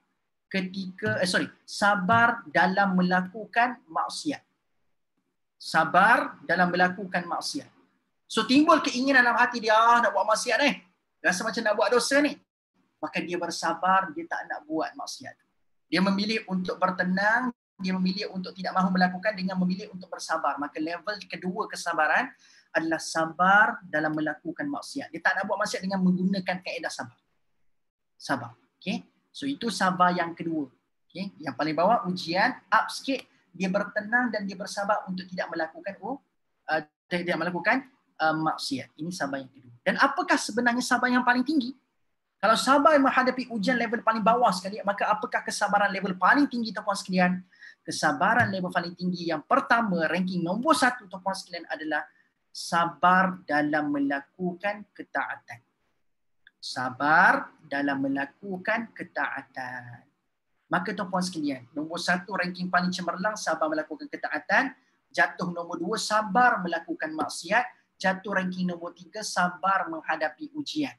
sabar dalam melakukan maksiat. Sabar dalam melakukan maksiat. So timbul keinginan dalam hati dia, nak buat maksiat ni. Rasa macam nak buat dosa ni. Maka dia bersabar, dia tak nak buat maksiat. Dia memilih untuk bertenang, dia memilih untuk tidak mahu melakukan dengan memilih untuk bersabar. Maka level kedua kesabaran adalah sabar dalam melakukan maksiat. Dia tak nak buat maksiat dengan menggunakan kaedah sabar. Sabar. Okay? So itu sabar yang kedua. Okay? Yang paling bawah ujian, up sikit, dia bertenang dan dia bersabar untuk tidak melakukan maksiat. Ini sabar yang kedua. Dan apakah sebenarnya sabar yang paling tinggi? Kalau sabar menghadapi ujian level paling bawah sekali, maka apakah kesabaran level paling tinggi tuan-puan sekalian? Kesabaran level paling tinggi yang pertama, ranking nombor 1 tuan-puan sekalian adalah sabar dalam melakukan ketaatan. Sabar dalam melakukan ketaatan. Maka tuan-puan sekalian, nombor 1 ranking paling cemerlang sabar melakukan ketaatan, jatuh nombor 2 sabar melakukan maksiat, jatuh ranking nombor 3 sabar menghadapi ujian.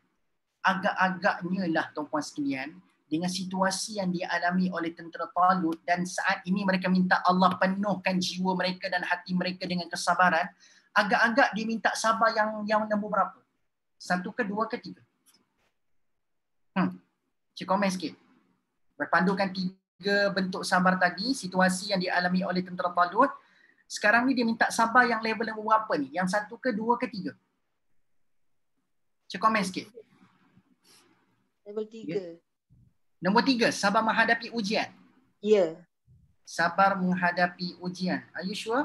Agak-agaknya lah tuan-puan sekalian, dengan situasi yang dialami oleh tentera Talut dan saat ini mereka minta Allah penuhkan jiwa mereka dan hati mereka dengan kesabaran, agak-agak dia minta sabar yang nombor berapa? 1 ke 2 ke 3? Cik komen sikit. Berpandukan 3 bentuk sabar tadi, situasi yang dialami oleh tentera Talut, sekarang ni dia minta sabar yang level berapa ni? Yang 1 ke 2 ke 3? Cik komen sikit. Level 3. Ya. Nombor 3, sabar menghadapi ujian. Ya. Sabar menghadapi ujian. Are you sure?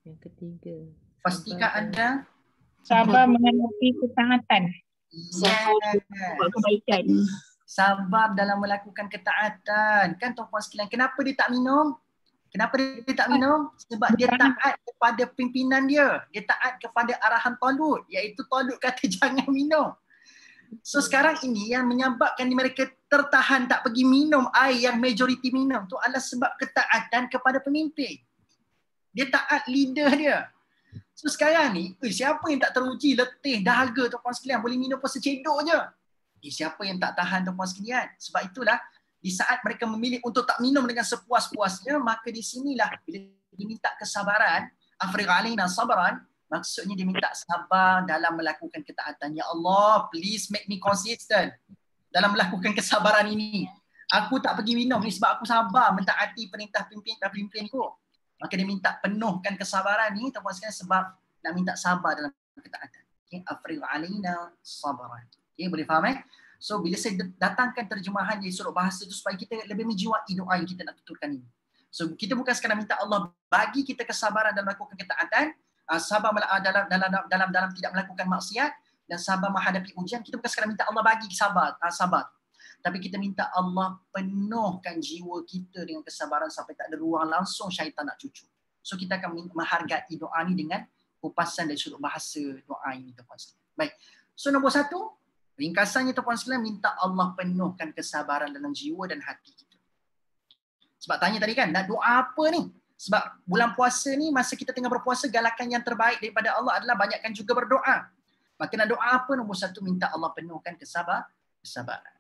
Yang ketiga. Pastikan anda Sabar menghadapi ketaatan. Yes. Buat kebaikan. Sabar dalam melakukan ketaatan. Kan tuan-puan sekalian, kenapa dia tak minum? Kenapa dia tak minum? Sebab dia taat kepada pimpinan dia. Dia taat kepada arahan Talut. Iaitu Talut kata jangan minum. So sekarang ini yang menyebabkan mereka tertahan tak pergi minum air yang majoriti minum tu adalah sebab ketaatan kepada pemimpin. Dia taat leader dia. So sekarang ni, siapa yang tak teruji, letih, dahaga tuan-puan sekalian, boleh minum puasa cedok je. Siapa yang tak tahan tuan-puan sekalian? Sebab itulah, di saat mereka memilih untuk tak minum dengan sepuas-puasnya, maka di sinilah bila diminta kesabaran, afrigh alaina sabran, maksudnya dia minta sabar dalam melakukan ketaatan. Ya Allah, please make me consistent dalam melakukan kesabaran ini. Aku tak pergi minum ni sebab aku sabar mentaati perintah pimpinku. Maka dia minta penuhkan kesabaran ni tuan-puan sekalian sebab nak minta sabar dalam ketaatan. Okay, afrigh alaina sabran. Okay, boleh faham So bila saya datangkan terjemahan dari surah bahasa tu supaya kita lebih menjiwai doa yang kita nak tuturkan ini. So kita bukan sekadar minta Allah bagi kita kesabaran dalam melakukan ketaatan, sabar dalam tidak melakukan maksiat dan sabar menghadapi ujian. Kita bukan sekadar minta Allah bagi sabar. Tapi kita minta Allah penuhkan jiwa kita dengan kesabaran sampai tak ada ruang langsung syaitan nak cucu. So kita akan menghargai doa ni dengan kupasan dari sudut bahasa doa ini tuan-puan sekalian. Baik. So nombor 1, ringkasannya tuan-puan sekalian, minta Allah penuhkan kesabaran dalam jiwa dan hati kita. Sebab tanya tadi kan, nak doa apa ni? Sebab bulan puasa ni, masa kita tengah berpuasa, galakan yang terbaik daripada Allah adalah banyakkan juga berdoa. Maka nak doa apa? Nombor 1, minta Allah penuhkan kesabaran.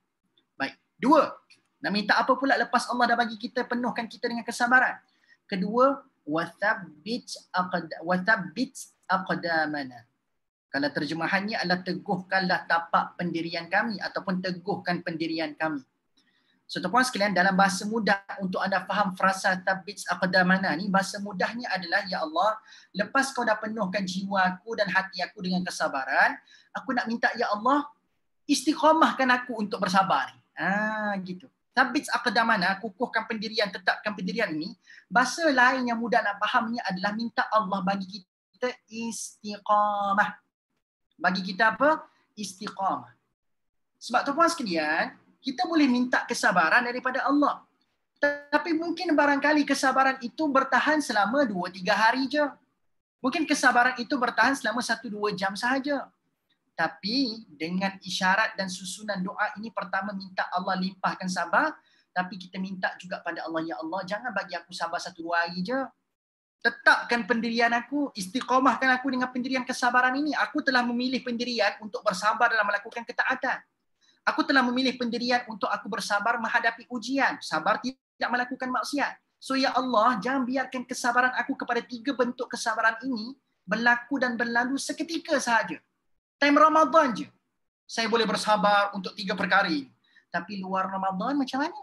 Baik. 2, nak minta apa pula lepas Allah dah bagi kita penuhkan kita dengan kesabaran? Kedua, wathabbit aqdamana. Kalau terjemahannya adalah teguhkanlah tapak pendirian kami ataupun teguhkan pendirian kami. So tuan-puan sekalian, dalam bahasa mudah untuk anda faham frasa tabbit aqdamana ni, bahasa mudahnya adalah, ya Allah, lepas kau dah penuhkan jiwaku dan hati aku dengan kesabaran, aku nak minta ya Allah istiqamahkan aku untuk bersabar. Gitu. Tabbit aqdamana, kukuhkan pendirian, tetapkan pendirian ini. Bahasa lain yang mudah nak fahamnya adalah minta Allah bagi kita istiqamah. Bagi kita apa? Istiqamah. Sebab tuan-puan sekalian, kita boleh minta kesabaran daripada Allah. Tapi mungkin barangkali kesabaran itu bertahan selama 2-3 hari je. Mungkin kesabaran itu bertahan selama 1-2 jam sahaja. Tapi dengan isyarat dan susunan doa ini, pertama minta Allah limpahkan sabar. Tapi kita minta juga pada Allah, ya Allah, jangan bagi aku sabar 1-2 hari je. Tetapkan pendirian aku, istiqamahkan aku dengan pendirian kesabaran ini. Aku telah memilih pendirian untuk bersabar dalam melakukan ketaatan. Aku telah memilih pendirian untuk aku bersabar menghadapi ujian. Sabar tidak melakukan maksiat. So ya Allah, jangan biarkan kesabaran aku kepada 3 bentuk kesabaran ini berlaku dan berlalu seketika sahaja. Time Ramadan je saya boleh bersabar untuk 3 perkara ini. Tapi luar Ramadan macam mana?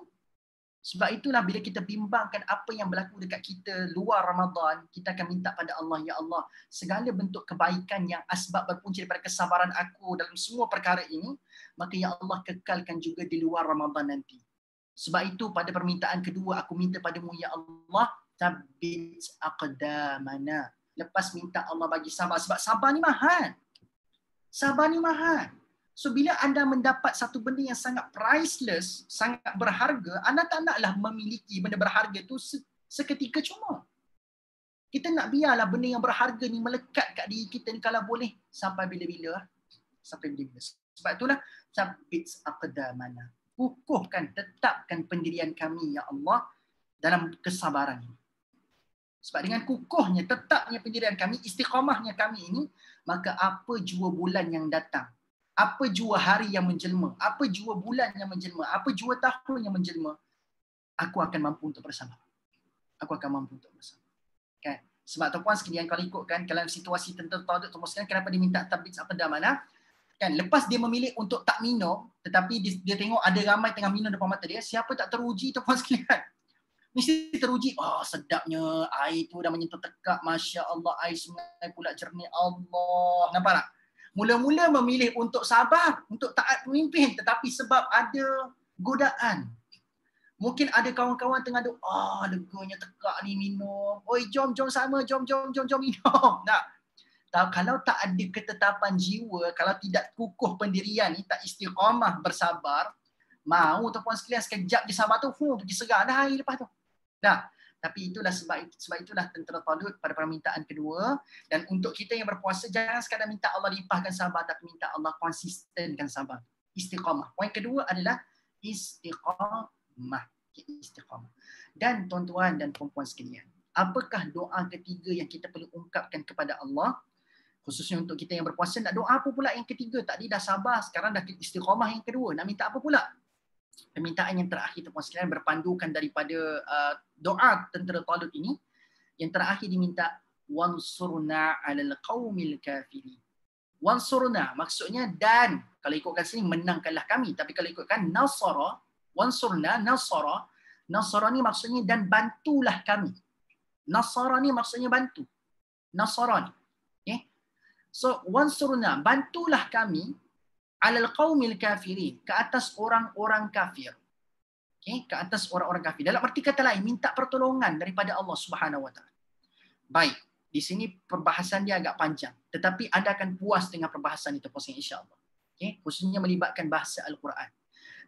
Sebab itulah bila kita bimbangkan apa yang berlaku dekat kita luar Ramadan, kita akan minta pada Allah, ya Allah, segala bentuk kebaikan yang asbab berpunca daripada kesabaran aku dalam semua perkara ini, maka ya Allah kekalkan juga di luar Ramadan nanti. Sebab itu pada permintaan kedua aku minta padamu, ya Allah, tabbit aqdamana. Lepas minta Allah bagi sabar, sebab sabar ni mahal. Sabar ni mahal. So bila anda mendapat satu benda yang sangat priceless, sangat berharga, anda tak naklah memiliki benda berharga tu seketika cuma. Kita nak biarlah benda yang berharga ni melekat kat diri kita ni kalau boleh sampai bila-bila. Sampai bila-bila. Sebab itulah tabbit aqdamana. Kukuhkan, tetapkan pendirian kami, ya Allah, dalam kesabaran ini. Sebab dengan kukuhnya, tetapnya pendirian kami, istiqamahnya kami ini, maka apa jua bulan yang datang, apa jua hari yang menjelma, apa jua bulan yang menjelma, apa jua tahun yang menjelma, aku akan mampu untuk bersabar. Aku akan mampu untuk bersabar. Kan? Sebab tuan-puan sekalian, kalau ikutkan dalam situasi tertentu, tuan-puan sekalian, kenapa dia minta tabbit aqdamana? Kan, lepas dia memilih untuk tak minum, tetapi dia tengok ada ramai tengah minum depan mata dia, siapa tak teruji tuan-puan sekalian? Mesti teruji, sedapnya air tu dah menyentuh tekak, Masya Allah, air sungai pula jernih, Allah. Nampak tak? Mula-mula memilih untuk sabar, untuk taat pemimpin, tetapi sebab ada godaan. Mungkin ada kawan-kawan tengah ada, leganya tekak ni minum. Oi, jom sama, jom minum. Nah, kalau tak ada ketetapan jiwa, kalau tidak kukuh pendirian ni, tak istiqamah bersabar, mau tuan-puan sekalian sekejap je sabar tu, pergi segar dah hari lepas tu. Nah, tapi itulah sebab itulah tentera talut pada permintaan kedua. Dan untuk kita yang berpuasa, jangan sekadar minta Allah limpahkan sabar, tapi minta Allah konsistenkan sabar. Istiqamah. Poin kedua adalah istiqamah. Istiqamah. Dan tuan-tuan dan puan-puan sekalian, Apakah doa ketiga yang kita perlu ungkapkan kepada Allah? Khususnya untuk kita yang berpuasa, nak doa apa pula yang ketiga? Tadi dah sabar, sekarang dah istiqamah yang kedua. Nak minta apa pula? Permintaan yang terakhir tuan sekalian berpandukan daripada doa tentera Talut ini. Yang terakhir diminta wansurna 'alal qaumil kafirin. Wansurna maksudnya dan, kalau ikutkan sini menangkanlah kami, tapi kalau ikutkan nasara, wansurna nasara, nasara ni maksudnya dan bantulah kami. Nasara ni maksudnya bantu. Nasara ni. Okay? So wansurna, bantulah kami 'alal qaumil kafirin, ke atas orang-orang kafir. Okay? Ke atas orang-orang kafir. Dalam arti kata lain, minta pertolongan daripada Allah Subhanahu Wa Taala. Baik, di sini perbahasan dia agak panjang, tetapi anda akan puas dengan perbahasan itu puas insya-Allah. Okay? Khususnya melibatkan bahasa Al-Quran.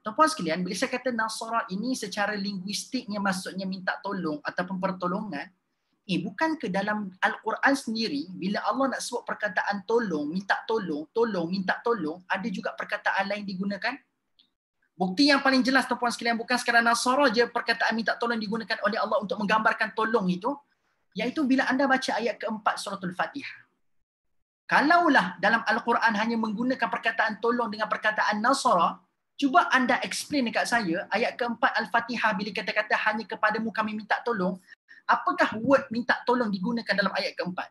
Tuan-puan sekalian, bila saya kata nasara ini secara linguistiknya maksudnya minta tolong ataupun pertolongan, bukan ke dalam Al-Quran sendiri, bila Allah nak sebut perkataan tolong, minta tolong, tolong, minta tolong, ada juga perkataan lain digunakan. Bukti yang paling jelas tuan-puan sekalian, bukan sekadar nasara je perkataan minta tolong digunakan oleh Allah untuk menggambarkan tolong itu, iaitu bila anda baca ayat keempat suratul Fatihah. Kalaulah dalam Al-Quran hanya menggunakan perkataan tolong dengan perkataan nasara, cuba anda explain dekat saya, ayat keempat Al-Fatihah bila kata-kata hanya kepadamu kami minta tolong, apakah word minta tolong digunakan dalam ayat keempat?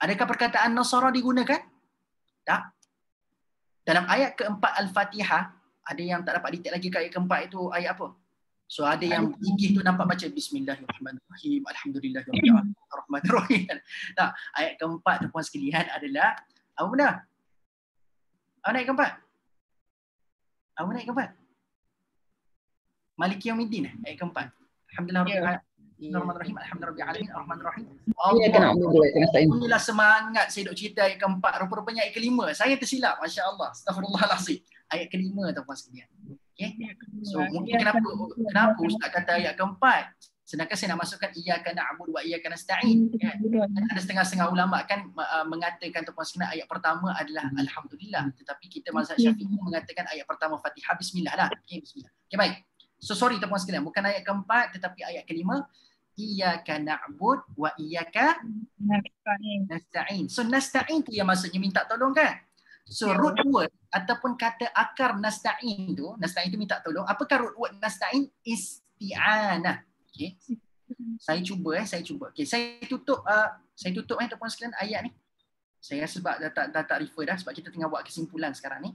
Adakah perkataan nasara digunakan? Tak. Dalam ayat keempat Al-Fatihah, ada yang tak dapat detail lagi ke ayat keempat itu ayat apa? So ada yang gigih tu nampak baca Bismillahirrahmanirrahim, Alhamdulillahirrahmanirrahim. Tak, ayat keempat tu puan sekalian adalah apa benda? Apa ayat keempat? Apa ayat keempat? Maliki Yaumiddin ayat keempat. Alhamdulillah Bismillahirrahmanirrahim. Alhamdulillahirrahmanirrahim. Ar-Rahmanirrahim. Inilah semangat saya duk cerita ayat keempat. Rupa-rupanya ayat kelima. Saya tersilap. Masya Allah. Astaghfirullahalazim. Ayat kelima tuan-puan sekalian. Okay? So mungkin kenapa Ustaz kata ayat keempat? Sedangkan saya nak masukkan iyyaka na'budu wa iyyaka nasta'in. Kan? Ada setengah-setengah ulama kan mengatakan tuan-puan sekalian ayat pertama adalah Alhamdulillah. Tetapi kita mazhab Syafi'i mengatakan ayat pertama Fatihah Bismillah lah. Okay, Bismillah. Okay, baik. So sorry tuan-puan sekalian. Bukan ayat keempat tetapi ayat kelima. Iyyaka na'bud wa iyyaka nasta'in. So nasta'in tu yang maksudnya minta tolong kan? So root word ataupun kata akar nasta'in tu minta tolong. Apakah root word nasta'in? Isti'anah. Okay. Saya cuba. Okay, saya tutup tuan-puan sekalian ayat ni. Saya sebab dah tak refer dah sebab kita tengah buat kesimpulan sekarang ni.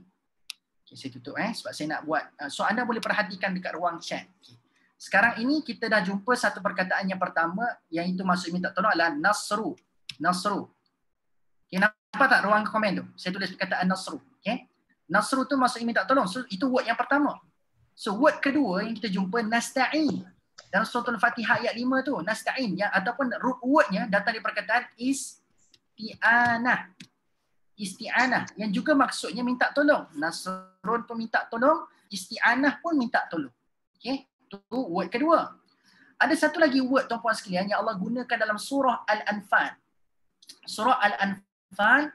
Okay, saya tutup sebab saya nak buat. So anda boleh perhatikan dekat ruang chat. Okay. Sekarang ini kita dah jumpa satu perkataan yang pertama yang itu maksud minta tolong adalah nasru. Nasru. Okay, nampak tak ruang komen tu? Saya tulis perkataan nasru. Okay. Nasru tu maksudnya minta tolong. So itu word yang pertama. So word kedua yang kita jumpa nasta'in. Dalam surah Al-Fatihah ayat 5 tu, nasta'in ya, ataupun root wordnya datang dari perkataan isti'anah. Isti'anah yang juga maksudnya minta tolong. Nasrun pun minta tolong, isti'anah pun minta tolong. Okay. Itu word kedua. Ada satu lagi word tuan-puan sekalian yang Allah gunakan dalam surah Al-Anfal. Surah Al-Anfal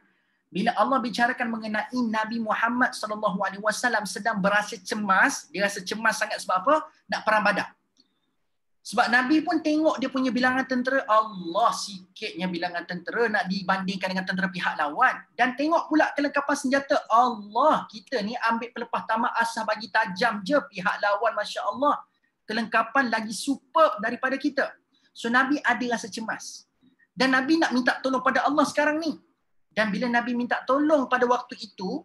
bila Allah bicarakan mengenai Nabi Muhammad SAW sedang berasa cemas, dia rasa cemas sangat sebab apa? Nak perang Badar. Sebab Nabi pun tengok dia punya bilangan tentera, Allah sikitnya bilangan tentera nak dibandingkan dengan tentera pihak lawan. Dan tengok pula kelengkapan senjata, Allah, kita ni ambil pelepah tamak asah bagi tajam je, pihak lawan Masya Allah. Kelengkapan lagi superb daripada kita. So Nabi ada rasa cemas. Dan Nabi nak minta tolong pada Allah sekarang ni. Dan bila Nabi minta tolong pada waktu itu,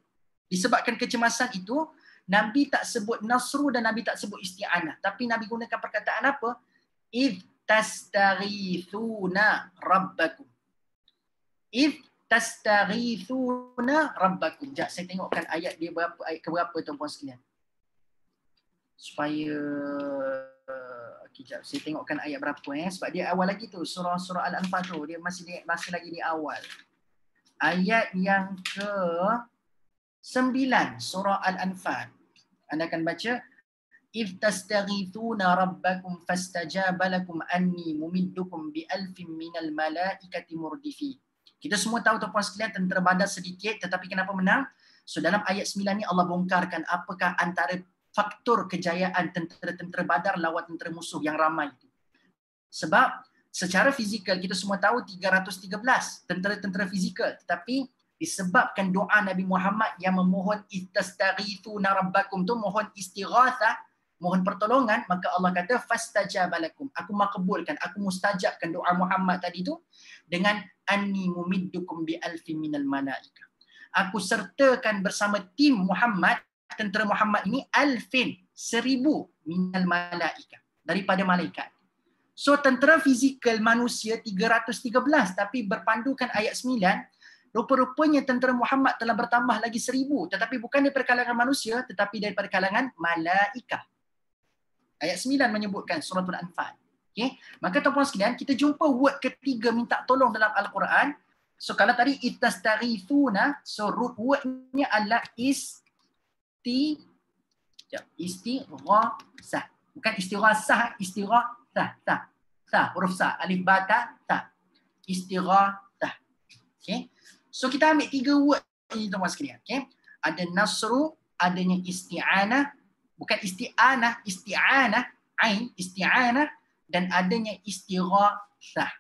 disebabkan kecemasan itu, Nabi tak sebut nasru dan Nabi tak sebut isti'anah. Tapi Nabi gunakan perkataan apa? Idh tastaghithuna rabbakum. Idh tastaghithuna rabbakum. Sekejap, saya tengokkan ayat dia berapa, ayat keberapa tuan-puan sekalian. Supaya kejap, saya tengokkan ayat berapa sebab dia awal lagi tu, surah Al-Anfal tu, dia masih lagi di awal. Ayat yang ke-9 surah Al-Anfal. Anda akan baca إِذْ تَسْتَغِيثُونَ رَبَّكُمْ فَاسْتَجَابَ لَكُمْ أَنِّي مُمِدُّكُمْ بِأَلْفٍ مِّنَ الْمَلَائِكَةِ مُرْدِفِينَ. Kita semua tahu tuan-puan sekalian tentera Badar sedikit tetapi kenapa menang? So dalam ayat 9 ni Allah bongkarkan apakah antara faktor kejayaan tentera-tentera Badar lawan tentera musuh yang ramai itu. Sebab secara fizikal kita semua tahu 313 tentera-tentera fizikal, tetapi disebabkan doa Nabi Muhammad yang memohon istastaghithuna rabbakum tu, mohon istighatsah, mohon pertolongan, maka Allah kata fastajaba lakum, aku makbulkan, aku mustajabkan doa Muhammad tadi tu dengan anni mumiddukum bi alfin minal malaikah. Aku sertakan bersama tim Muhammad, tentera Muhammad ini, alfin, 1000 minal malaikah, daripada malaikat. So tentera fizikal manusia 313, tapi berpandukan ayat 9, rupa-rupanya tentera Muhammad telah bertambah lagi 1000, tetapi bukan daripada kalangan manusia, tetapi daripada kalangan malaikah. Ayat 9 menyebutkan suratul Anfal. Okay? Maka tuan-puan sekalian, kita jumpa word ketiga minta tolong dalam Al-Quran. So kalau tadi istastaghithuna, so root wordnya adalah istighasah. Bukan istighasah, ta, huruf sa, alif ba ta, ta. Istighasah. Okay? So kita ambil 3 word ini tuan-puan sekalian. Okay? Ada nasru, adanya isti'anah, bukan isti'anah, ain, isti'anah, dan adanya istighasah.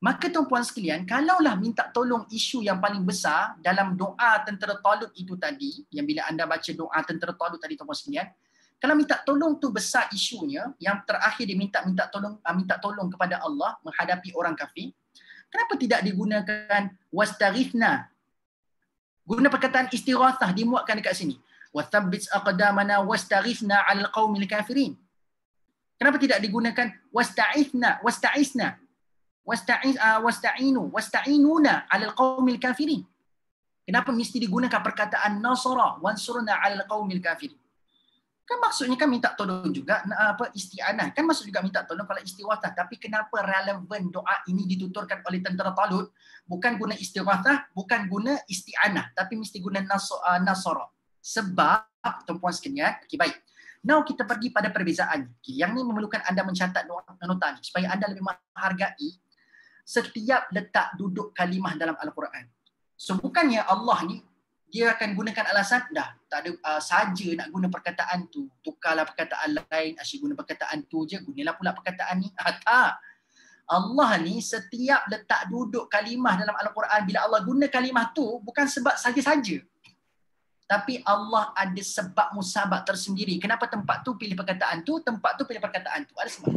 Maka tuan-puan sekalian, kalaulah minta tolong isu yang paling besar dalam doa tentera Talut itu tadi, yang bila anda baca doa tentera Talut tadi tuan-puan sekalian, kalau minta tolong tu besar isunya, yang terakhir dia minta tolong kepada Allah menghadapi orang kafir, kenapa tidak digunakan wastaghithna? Guna perkataan istighatsah dimuatkan dekat sini. Wathabbits aqdamana wastaghithna 'alal qaumil kafirin. Kenapa tidak digunakan wasta'inuna 'alal qaumil kafirin? Kenapa mesti digunakan perkataan nasara wansurna 'alal qaumil kafirin? Kan maksudnya kan minta tolong juga, isti'anah. Kan maksud juga minta tolong kalau istighatsah. Tapi kenapa relevan doa ini dituturkan oleh tentera Talut? Bukan guna istighatsah, bukan guna isti'anah. Tapi mesti guna nasara. Sebab, tuan-puan sekalian, okay, baik. Now kita pergi pada perbezaan. Okay, yang ni memerlukan anda mencatat nota ni supaya anda lebih menghargai setiap letak duduk kalimah dalam Al-Quran. So bukannya Allah ni, dia akan gunakan alasan, dah tak ada saja nak guna perkataan tu, tukarlah perkataan lain, asyik guna perkataan tu je, gunalah pula perkataan ni. Tak. Allah ni setiap letak duduk kalimah dalam Al-Quran, bila Allah guna kalimah tu, bukan sebab saja-saja. Tapi Allah ada sebab musabab tersendiri. Kenapa tempat tu pilih perkataan tu, tempat tu pilih perkataan tu. Ada sebab.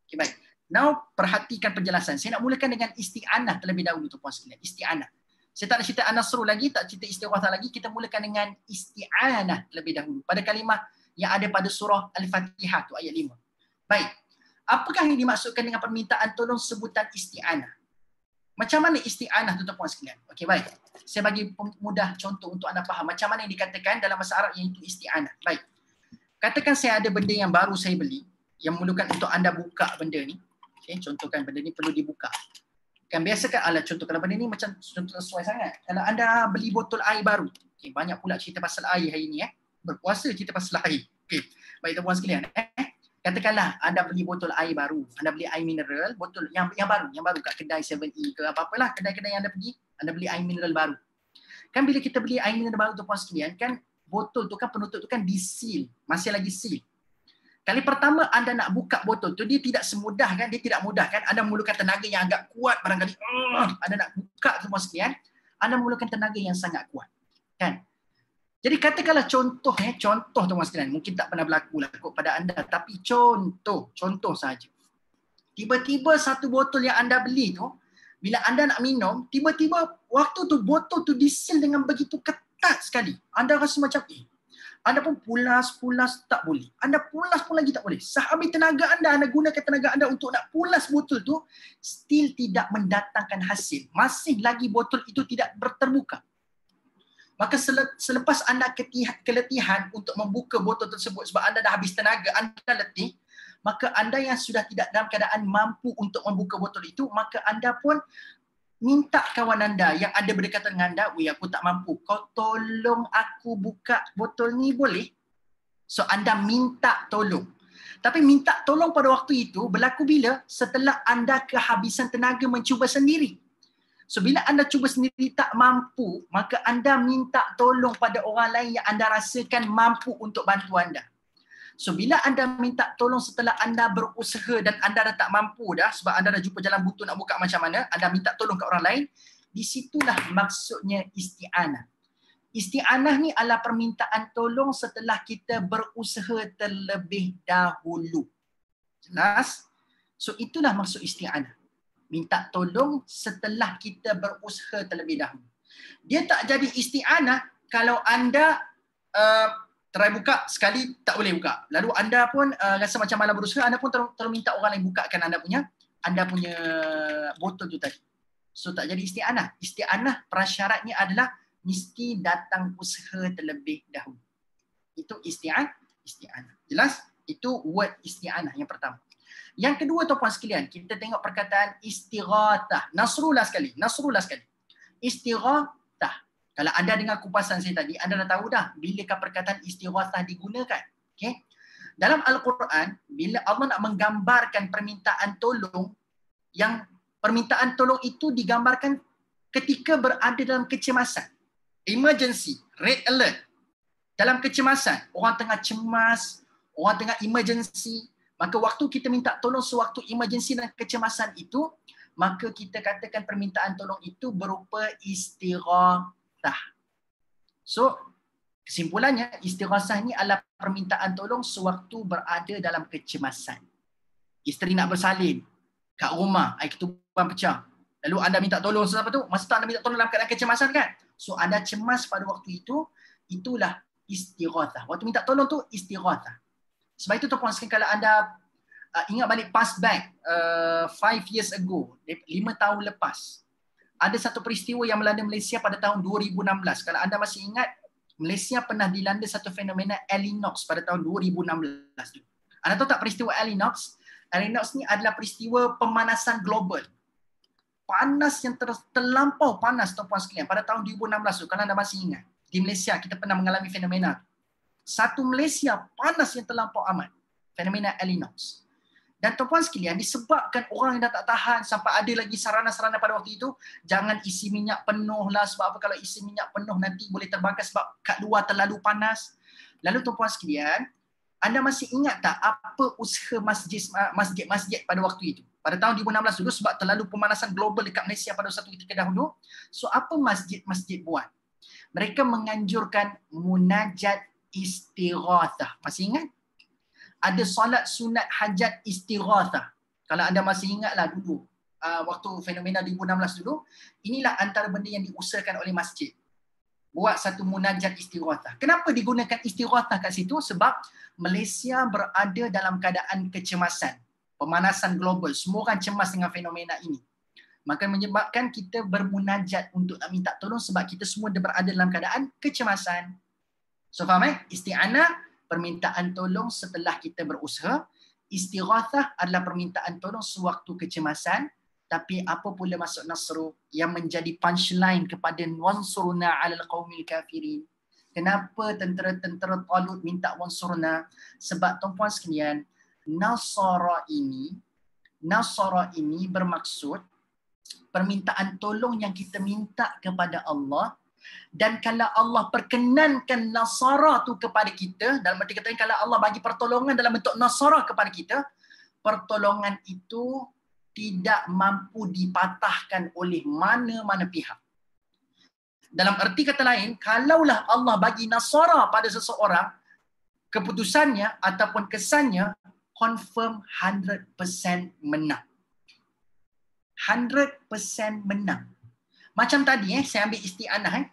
Okay, baik. Now, perhatikan penjelasan. Saya nak mulakan dengan isti'anah terlebih dahulu tuan-puan sekalian. Isti'anah. Saya tak nak cerita an-nasru lagi, tak cerita istighatsah lagi. Kita mulakan dengan isti'anah terlebih dahulu. Pada kalimah yang ada pada surah Al-Fatihah tu, ayat 5. Baik. Apakah yang dimaksudkan dengan permintaan tolong sebutan isti'anah? Macam mana isti'anah tu tuan-puan sekalian? Okey, baik. Saya bagi mudah contoh untuk anda faham. Macam mana yang dikatakan dalam bahasa Arab iaitu isti'anah. Baik. Katakan saya ada benda yang baru saya beli, yang memerlukan untuk anda buka benda ni. Okay, contohkan benda ni perlu dibuka. Kan biasa kan, contoh kalau benda ni macam contoh sesuai sangat. Kalau anda beli botol air baru. Okay, banyak pula cerita pasal air hari ni. Berpuasa cerita pasal air. Okay. Baik tuan-puan sekalian. Katakanlah anda beli botol air baru. Anda beli air mineral, botol yang baru kat kedai 7E ke apa-apalah kedai-kedai yang anda pergi, anda beli air mineral baru. Kan bila kita beli air mineral baru tuan-puan sekalian, kan botol tu kan penutup tu kan di-seal, masih lagi seal. Kali pertama anda nak buka botol tu, dia tidak semudah kan, dia tidak mudah kan. Anda memerlukan tenaga yang agak kuat barangkali. Anda nak buka tuan-puan sekalian, anda memerlukan tenaga yang sangat kuat. Kan? Jadi katakanlah contoh tuan-puan sekalian, mungkin tak pernah berlaku lah kot pada anda, tapi contoh saja. Tiba-tiba satu botol yang anda beli tu, bila anda nak minum, tiba-tiba waktu tu botol tu di-seal dengan begitu ketat sekali. Anda rasa macam anda pun pulas tak boleh. Anda pulas pun lagi tak boleh. Sehabis tenaga anda gunakan tenaga anda untuk nak pulas botol tu, still tidak mendatangkan hasil. Masih lagi botol itu tidak terbuka. Maka selepas anda keletihan untuk membuka botol tersebut sebab anda dah habis tenaga, anda letih, maka anda yang sudah tidak dalam keadaan mampu untuk membuka botol itu, maka anda pun minta kawan anda yang ada berdekatan dengan anda, "Weh, aku tak mampu. Kau tolong aku buka botol ni boleh?" So anda minta tolong. Tapi minta tolong pada waktu itu berlaku bila? Setelah anda kehabisan tenaga mencuba sendiri. So bila anda cuba sendiri tak mampu, maka anda minta tolong pada orang lain yang anda rasakan mampu untuk bantu anda. So bila anda minta tolong setelah anda berusaha dan anda dah tak mampu dah sebab anda dah jumpa jalan buntu nak buka macam mana, anda minta tolong kat orang lain, di situlah maksudnya isti'anah. Isti'anah ni adalah permintaan tolong setelah kita berusaha terlebih dahulu. Jelas? So itulah maksud isti'anah. Minta tolong setelah kita berusaha terlebih dahulu. Dia tak jadi isti'anah kalau anda try buka sekali tak boleh buka. Lalu anda pun rasa macam malas berusaha, anda pun terus minta orang lain bukakan anda punya botol tu tadi. So tak jadi isti'anah. Isti'anah prasyaratnya adalah mesti datang usaha terlebih dahulu. Itu isti'anah. Jelas? Itu word isti'anah yang pertama. Yang kedua tuan-puan sekalian, kita tengok perkataan istighathah. Nasrullah sekali. Istighathah. Kalau anda dengar kupasan saya tadi, anda dah tahu dah bilakah perkataan istighathah digunakan. Okay? Dalam Al-Quran, bila Allah nak menggambarkan permintaan tolong, yang permintaan tolong itu digambarkan ketika berada dalam kecemasan. Emergency, red alert. Dalam kecemasan, orang tengah cemas, orang tengah emergency, maka waktu kita minta tolong sewaktu emergency dan kecemasan itu, maka kita katakan permintaan tolong itu berupa istighathah. So, kesimpulannya istighathah ni adalah permintaan tolong sewaktu berada dalam kecemasan. Isteri nak bersalin kat rumah, air ketuban pecah. Lalu anda minta tolong siapa tu? Masa tu anda minta tolong dalam keadaan kecemasan kan? So anda cemas pada waktu itu, itulah istighathah. Waktu minta tolong tu istighathah. Sebab itu tuan-puan sekalian, kalau anda ingat balik past back 5 years ago, 5 tahun lepas, ada satu peristiwa yang melanda Malaysia pada tahun 2016. Kalau anda masih ingat, Malaysia pernah dilanda satu fenomena El Niño pada tahun 2016. Anda tahu tak peristiwa El Niño? El Niño ni adalah peristiwa pemanasan global. Panas yang terlampau panas tuan-puan sekalian pada tahun 2016 tu, kalau anda masih ingat. Di Malaysia kita pernah mengalami fenomena. Satu Malaysia panas yang terlampau amat. Fenomena El Niño. Dan tuan-puan sekalian, disebabkan orang yang dah tak tahan sampai ada lagi sarana-sarana pada waktu itu, jangan isi minyak penuh lah, sebab apa, kalau isi minyak penuh nanti boleh terbakar sebab kat luar terlalu panas. Lalu tuan-puan sekalian, anda masih ingat tak apa usaha masjid-masjid pada waktu itu? Pada tahun 2016 dulu, sebab terlalu pemanasan global dekat Malaysia pada satu ketika dahulu. So apa masjid-masjid buat? Mereka menganjurkan munajat istighathah. Masih ingat? Ada solat sunat hajat istighathah. Kalau anda masih ingatlah dulu, waktu fenomena 2016 dulu, inilah antara benda yang diusahakan oleh masjid. Buat satu munajat istighathah. Kenapa digunakan istighathah kat situ? Sebab Malaysia berada dalam keadaan kecemasan. Pemanasan global. Semua orang cemas dengan fenomena ini. Maka menyebabkan kita bermunajat untuk nak minta tolong sebab kita semua berada dalam keadaan kecemasan. So faham Isti'anah, permintaan tolong setelah kita berusaha. Istighathah adalah permintaan tolong sewaktu kecemasan. Tapi apa pula maksud nasru yang menjadi punchline kepada wansurna 'alal qaumil kafirin? Kenapa tentera-tentera Talut minta wansurna? Sebab tuan-puan sekalian, nasara ini bermaksud permintaan tolong yang kita minta kepada Allah. Dan kalau Allah perkenankan nasara tu kepada kita, dalam arti kata kalau Allah bagi pertolongan dalam bentuk nasara kepada kita, pertolongan itu tidak mampu dipatahkan oleh mana-mana pihak. Dalam arti kata lain, kalaulah Allah bagi nasara pada seseorang, keputusannya ataupun kesannya confirm 100% menang. 100% menang. Macam tadi saya ambil isti'anah.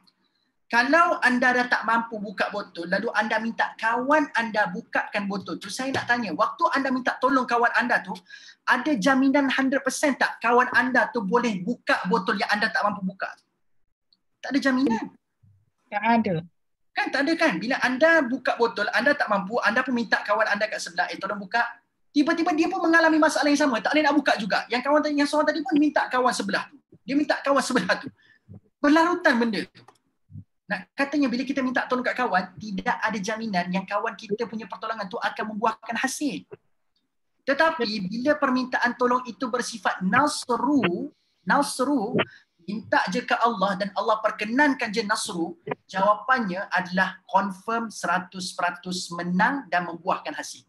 Kalau anda dah tak mampu buka botol, lalu anda minta kawan anda bukakan botol tu, saya nak tanya, waktu anda minta tolong kawan anda tu, ada jaminan 100% tak kawan anda tu boleh buka botol yang anda tak mampu buka? Tak ada jaminan. Tak ada. Kan tak ada kan? Bila anda buka botol, anda tak mampu, anda pun minta kawan anda kat sebelah, tolong buka. Tiba-tiba dia pun mengalami masalah yang sama, tak boleh nak buka juga. Yang kawan yang seorang tadi pun minta kawan sebelah tu. Dia minta kawan sebelah tu. Berlarutan benda tu. Nak katanya bila kita minta tolong kat kawan, tidak ada jaminan yang kawan kita punya pertolongan tu akan membuahkan hasil. Tetapi bila permintaan tolong itu bersifat nasru, Minta je ke Allah dan Allah perkenankan je nasru, jawapannya adalah confirm 100% menang dan membuahkan hasil.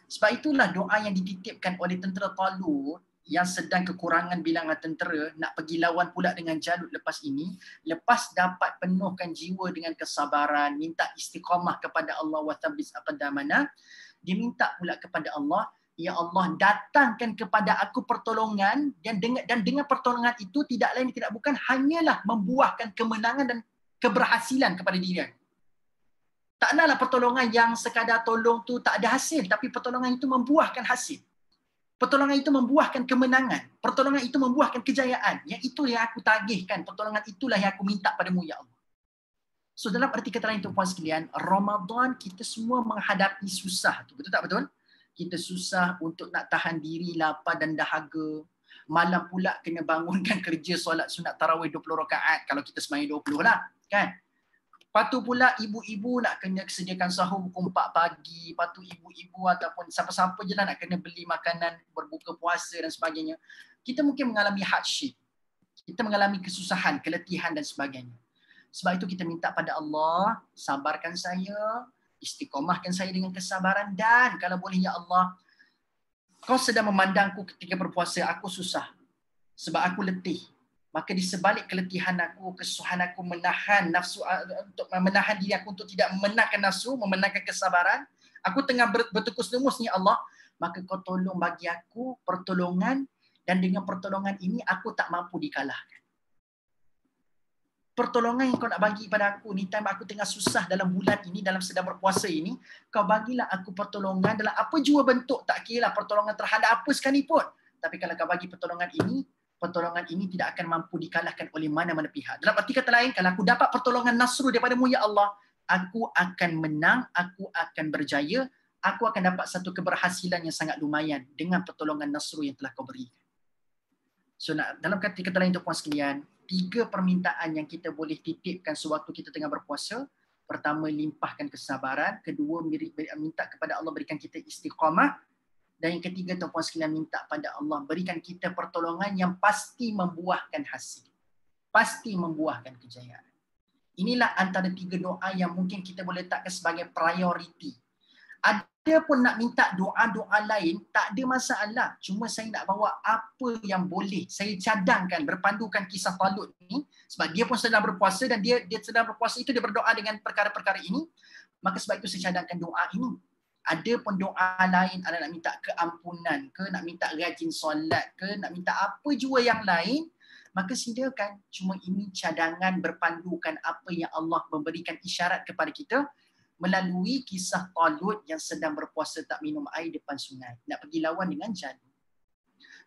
Sebab itulah doa yang dititipkan oleh tentera Talut yang sedang kekurangan bilangan tentera nak pergi lawan pula dengan Jalut lepas ini, lepas dapat penuhkan jiwa dengan kesabaran, minta istiqamah kepada Allah wa thabbit aqdamana, dia minta pula kepada Allah, ya Allah, datangkan kepada aku pertolongan dan dengan pertolongan itu tidak lain tidak bukan hanyalah membuahkan kemenangan dan keberhasilan kepada diri aku. Taklah pertolongan yang sekadar tolong tu tak ada hasil, tapi pertolongan itu membuahkan hasil. Pertolongan itu membuahkan kemenangan. Pertolongan itu membuahkan kejayaan. Yang itu yang aku tagihkan. Pertolongan itulah yang aku minta padamu, ya Allah. So dalam arti kata lain, tuan-puan sekalian, Ramadan kita semua menghadapi susah tu. Betul tak betul? Kita susah untuk nak tahan diri, lapar dan dahaga. Malam pula kena bangunkan kerja solat sunat tarawih 20 rakaat kalau kita sembahyang 20 lah, kan? Lepas tu pula ibu-ibu nak kena sediakan sahur pukul 4 pagi. Lepas tu ibu-ibu ataupun siapa-siapa je lah nak kena beli makanan berbuka puasa dan sebagainya. Kita mungkin mengalami hardship. Kita mengalami kesusahan, keletihan dan sebagainya. Sebab itu kita minta pada Allah, sabarkan saya, istiqomahkan saya dengan kesabaran, dan kalau boleh ya Allah, kau sedang memandangku ketika berpuasa, aku susah sebab aku letih. Maka di sebalik keletihan aku, kesusahan aku menahan nafsu, untuk menahan diri aku untuk tidak memenangkan nafsu, memenangkan kesabaran, aku tengah bertekus lemus ni Allah, maka kau tolong bagi aku pertolongan, dan dengan pertolongan ini aku tak mampu dikalahkan. Pertolongan yang kau nak bagi pada aku ni, time aku tengah susah dalam bulan ini, dalam sedang berpuasa ini, kau bagilah aku pertolongan dalam apa jua bentuk, tak kira lah pertolongan terhadap apa sekalipun. Tapi kalau kau bagi pertolongan ini tidak akan mampu dikalahkan oleh mana-mana pihak. Dalam arti kata lain, kalau aku dapat pertolongan nasru daripada-Mu ya Allah, aku akan menang, aku akan berjaya, aku akan dapat satu keberhasilan yang sangat lumayan dengan pertolongan nasru yang telah kau berikan. So dalam kata lain, tuan-puan sekalian, 3 permintaan yang kita boleh titipkan sewaktu kita tengah berpuasa. Pertama, limpahkan kesabaran. Kedua, minta kepada Allah berikan kita istiqamah. Dan yang ketiga, tuan-puan sekalian, minta pada Allah berikan kita pertolongan yang pasti membuahkan hasil. Pasti membuahkan kejayaan. Inilah antara 3 doa yang mungkin kita boleh letakkan sebagai prioriti. Ada pun nak minta doa-doa lain, tak ada masalah. Cuma saya nak bawa apa yang boleh saya cadangkan berpandukan kisah Talut ni, sebab dia pun sedang berpuasa dan dia sedang berpuasa itu dia berdoa dengan perkara-perkara ini. Maka sebab itu saya cadangkan doa ini. Ada pun doa lain, ada nak minta keampunan ke, nak minta rajin solat ke, nak minta apa jua yang lain, maka silakan. Cuma ini cadangan berpandukan apa yang Allah memberikan isyarat kepada kita melalui kisah Talut yang sedang berpuasa tak minum air depan sungai. Nak pergi lawan dengan Jalut.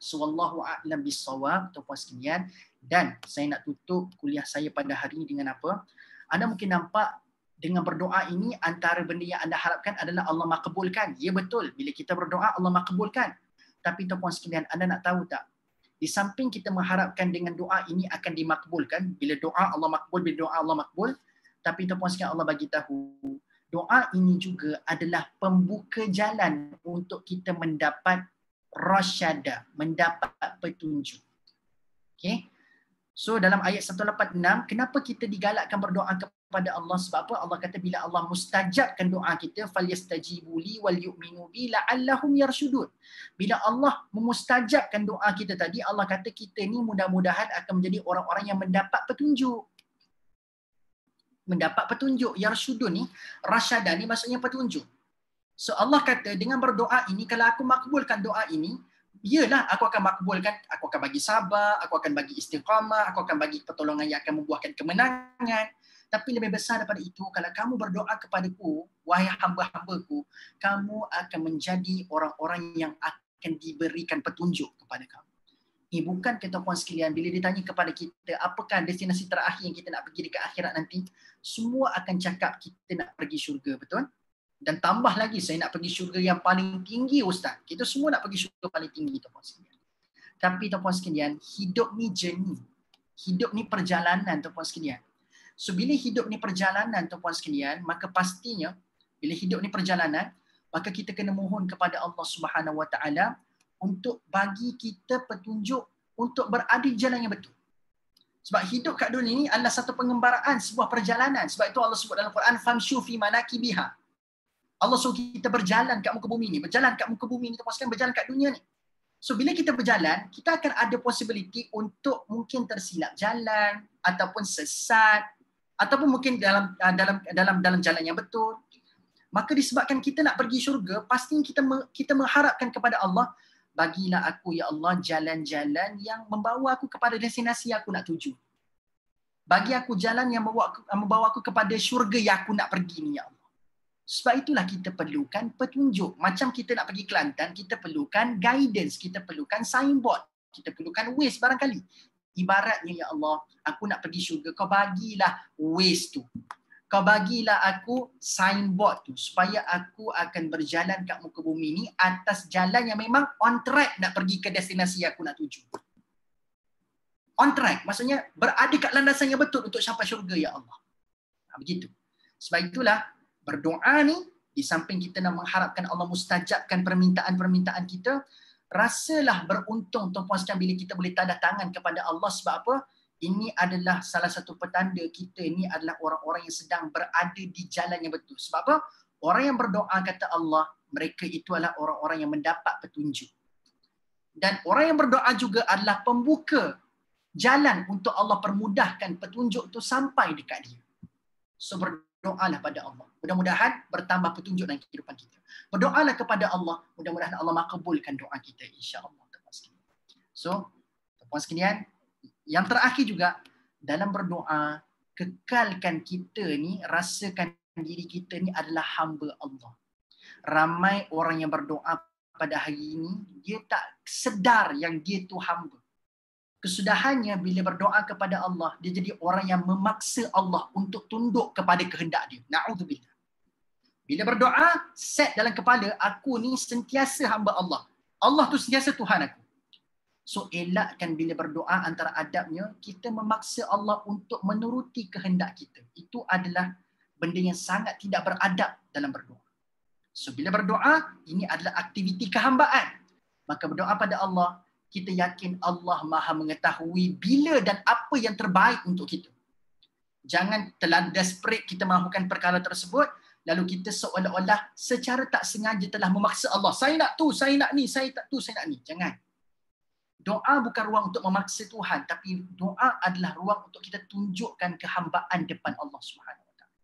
So, wallahu a'lam bissawab, tuan-puan sekalian. Dan saya nak tutup kuliah saya pada hari ini dengan apa? Anda mungkin nampak dengan berdoa ini antara benda yang anda harapkan adalah Allah makbulkan. Ya betul, bila kita berdoa Allah makbulkan. Tapi tuan-puan sekalian, anda nak tahu tak? Di samping kita mengharapkan dengan doa ini akan dimakbulkan, bila doa Allah makbul, bila doa Allah makbul, tapi tuan-puan sekalian Allah bagi tahu, doa ini juga adalah pembuka jalan untuk kita mendapat rasyada, mendapat petunjuk. Okay? So dalam ayat 186, kenapa kita digalakkan berdoa kepada Allah? Sebab apa? Allah kata bila Allah mustajabkan doa kita, falyastajibu li wal yu'minu bi la'allahum yarshudun. Bila Allah memustajabkan doa kita tadi, Allah kata kita ni mudah-mudahan akan menjadi orang-orang yang mendapat petunjuk. Mendapat petunjuk. Yarshudun ni, rasyadah ni maksudnya petunjuk. So Allah kata dengan berdoa ini, kalau aku makbulkan doa ini, iyalah aku akan makbulkan, aku akan bagi sabar, aku akan bagi istiqamah, aku akan bagi pertolongan yang akan membuahkan kemenangan. Tapi lebih besar daripada itu, kalau kamu berdoa kepadaku, wahai hamba-hambaku, kamu akan menjadi orang-orang yang akan diberikan petunjuk kepada kamu. Bukan kata puan sekalian, bila ditanya kepada kita apakah destinasi terakhir yang kita nak pergi dekat akhirat nanti, semua akan cakap kita nak pergi syurga, betul? Dan tambah lagi, saya nak pergi syurga yang paling tinggi Ustaz. Kita semua nak pergi syurga paling tinggi, tuan-puan sekalian. Tapi tuan-puan sekalian, hidup ni journey. Hidup ni perjalanan, tuan-puan sekalian. So bila hidup ni perjalanan, tuan-puan sekalian, maka pastinya bila hidup ni perjalanan, maka kita kena mohon kepada Allah Subhanahu Wa Taala untuk bagi kita petunjuk untuk berada di jalan yang betul. Sebab hidup kat dunia ni adalah satu pengembaraan, sebuah perjalanan. Sebab itu Allah sebut dalam Quran, famshu fi manakibiha. Allah suruh kita berjalan kat muka bumi ni. Berjalan kat muka bumi ni, termasukkan berjalan kat dunia ni. So bila kita berjalan, kita akan ada possibility untuk mungkin tersilap jalan ataupun sesat ataupun mungkin dalam jalan yang betul. Maka disebabkan kita nak pergi syurga, pastinya kita mengharapkan kepada Allah, bagilah aku ya Allah jalan-jalan yang membawa aku kepada destinasi aku nak tuju. Bagi aku jalan yang membawa aku kepada syurga yang aku nak pergi ni ya Allah. Sebab itulah kita perlukan petunjuk. Macam kita nak pergi Kelantan, kita perlukan guidance, kita perlukan signboard, kita perlukan Waze barangkali. Ibaratnya ya Allah, aku nak pergi syurga, kau bagilah Waze tu. Kau bagilah aku signboard tu supaya aku akan berjalan kat muka bumi ni atas jalan yang memang on track nak pergi ke destinasi yang aku nak tuju. On track, maksudnya berada kat landasan yang betul untuk sampai syurga ya Allah. Begitu. Sebab itulah berdoa ni, di samping kita nak mengharapkan Allah mustajabkan permintaan-permintaan kita, rasalah beruntung tuan-puan sekalian bila kita boleh tanda tangan kepada Allah. Sebab apa? Ini adalah salah satu petanda kita ni adalah orang-orang yang sedang berada di jalan yang betul. Sebab apa? Orang yang berdoa kata Allah, mereka itu adalah orang-orang yang mendapat petunjuk. Dan orang yang berdoa juga adalah pembuka jalan untuk Allah permudahkan petunjuk itu sampai dekat dia. So berdoalah pada Allah. Mudah-mudahan bertambah petunjuk dalam kehidupan kita. Berdoalah kepada Allah, mudah-mudahan Allah makbulkan doa kita insya-Allah. So, tuan-puan sekalian, yang terakhir juga dalam berdoa, kekalkan kita ni, rasakan diri kita ni adalah hamba Allah. Ramai orang yang berdoa pada hari ini, dia tak sedar yang dia tu hamba. Kesudahannya bila berdoa kepada Allah, dia jadi orang yang memaksa Allah untuk tunduk kepada kehendak dia. Na'udzubillah. Bila berdoa, set dalam kepala, aku ni sentiasa hamba Allah. Allah tu sentiasa Tuhan aku. So elakkan bila berdoa, antara adabnya kita memaksa Allah untuk menuruti kehendak kita. Itu adalah benda yang sangat tidak beradab dalam berdoa. So bila berdoa, ini adalah aktiviti kehambaan. Maka berdoa pada Allah, kita yakin Allah Maha mengetahui bila dan apa yang terbaik untuk kita. Jangan terlalu desperate kita melakukan perkara tersebut, lalu kita seolah-olah secara tak sengaja telah memaksa Allah. Saya nak tu, saya nak ni, saya tak tu, saya nak ni. Jangan. Doa bukan ruang untuk memaksa Tuhan, tapi doa adalah ruang untuk kita tunjukkan kehambaan depan Allah Subhanahu Wa Taala.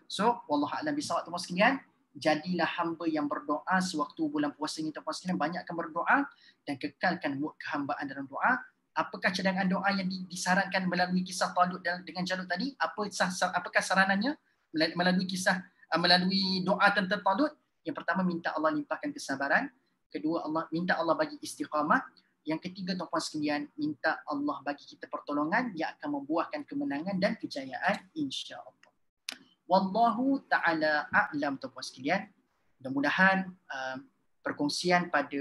So, wallahu a'lam bishawab tuan-tuan sekalian, jadilah hamba yang berdoa sewaktu bulan puasa ini tuan-tuan sekalian, banyakkan berdoa dan kekalkan mood kehambaan dalam doa. Apakah cadangan doa yang disarankan melalui kisah Talut dengan Jalut tadi? Apakah saranannya melalui doa tentang Talut? Yang pertama, minta Allah limpahkan kesabaran. Kedua, minta Allah bagi istiqamah. Yang ketiga, tuan-puan sekalian, minta Allah bagi kita pertolongan yang akan membuahkan kemenangan dan kejayaan insya-Allah. Wallahu ta'ala a'lam tuan-puan sekalian. Mudah-mudahan perkongsian pada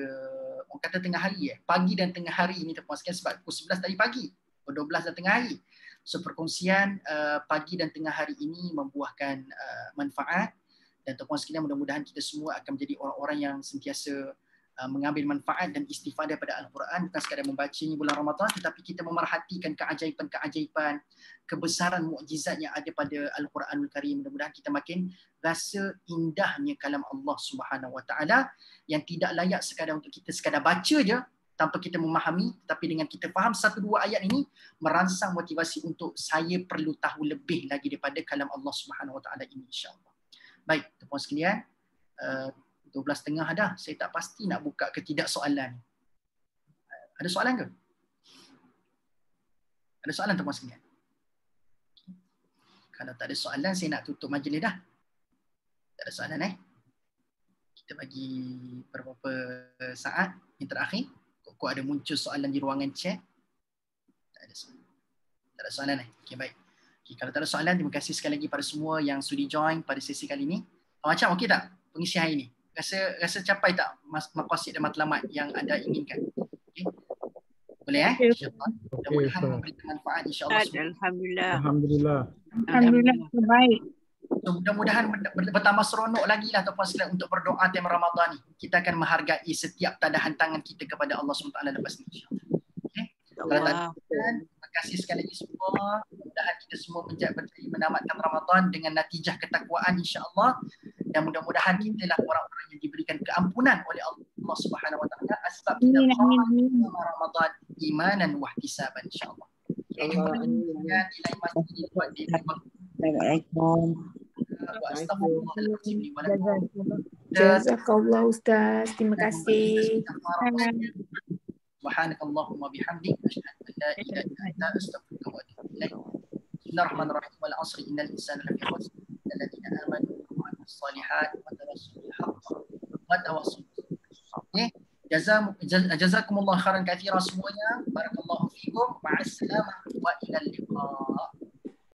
orang kata tengah hari, pagi dan tengah hari ini tuan-puan sekalian, sebab pukul 11 tadi pagi, pukul 12 dan tengah hari. So perkongsian pagi dan tengah hari ini membuahkan manfaat, dan tuan-puan sekalian, mudah-mudahan kita semua akan menjadi orang-orang yang sentiasa mengambil manfaat dan istifadah pada Al-Quran, bukan sekadar membacanya bulan Ramadan, tetapi kita memerhatikan keajaiban-keajaiban, kebesaran mukjizat yang ada pada Al-Quranul Karim. Mudah-mudahan kita makin rasa indahnya kalam Allah Subhanahu Wa Taala yang tidak layak sekadar untuk kita sekadar baca je tanpa kita memahami, tapi dengan kita faham satu dua ayat ini merangsang motivasi untuk saya perlu tahu lebih lagi daripada kalam Allah Subhanahu Wa Taala ini insya-Allah. Baik, tuan-puan sekalian, 12.30 dah. Saya tak pasti nak buka ke tidak soalan. Ada soalan ke? Ada soalan tuan-puan sekalian? Kalau tak ada soalan, saya nak tutup majlis dah. Tak ada soalan Kita bagi beberapa saat yang terakhir. Kok ada muncul soalan di ruangan chat? Tak ada soalan. Tak ada soalan Okay, baik. Okay, kalau tak ada soalan, terima kasih sekali lagi pada semua yang sudi join pada sesi kali ini. Macam okey tak pengisian hari ini? Rasa capai tak maqasid dan matlamat yang anda inginkan? Okay. Boleh InsyaAllah. Mudah-mudahan memberikan manfaat insyaAllah. Alhamdulillah. Alhamdulillah. Alhamdulillah. Baik. So, mudah-mudahan bertambah seronok lagi lah tuan-puan sekalian untuk berdoa tema Ramadan ni. Kita akan menghargai setiap tadahan tangan kita kepada Allah SWT lepas ni insyaAllah. Okay. Kalau tak ada, terima kasih sekali lagi semua. Mudah-mudahan kita semua menamatkan Ramadan dengan natijah ketakwaan insya-Allah, dan mudah-mudahan kita lah orang-orang yang diberikan keampunan oleh Allah Subhanahu wa taala sebab kita qama Ramadan imanan wa ihtisaban insya-Allah. Jumpa lagi dengan nilai masjid buat di Assalamualaikum. wa astaghfirullahalazim li wa lakum. Jazakallah Ustaz. Terima kasih. Subhanakallahumma bihamdik asyhadu an la ilaha illa anta astaghfiruka wa atubu ilaik. Bismillahirrahmanirrahim. Wal 'asri innal insana lafi khusr illa alladziina aamanu wa 'amilus shalihaati wa tawassaw bil haqqi wa tawassaw bis sabr. Jazakumullah khairan katsiran semuanya. Barakallahu fikum. Ma'assalamah wa ilal liqa.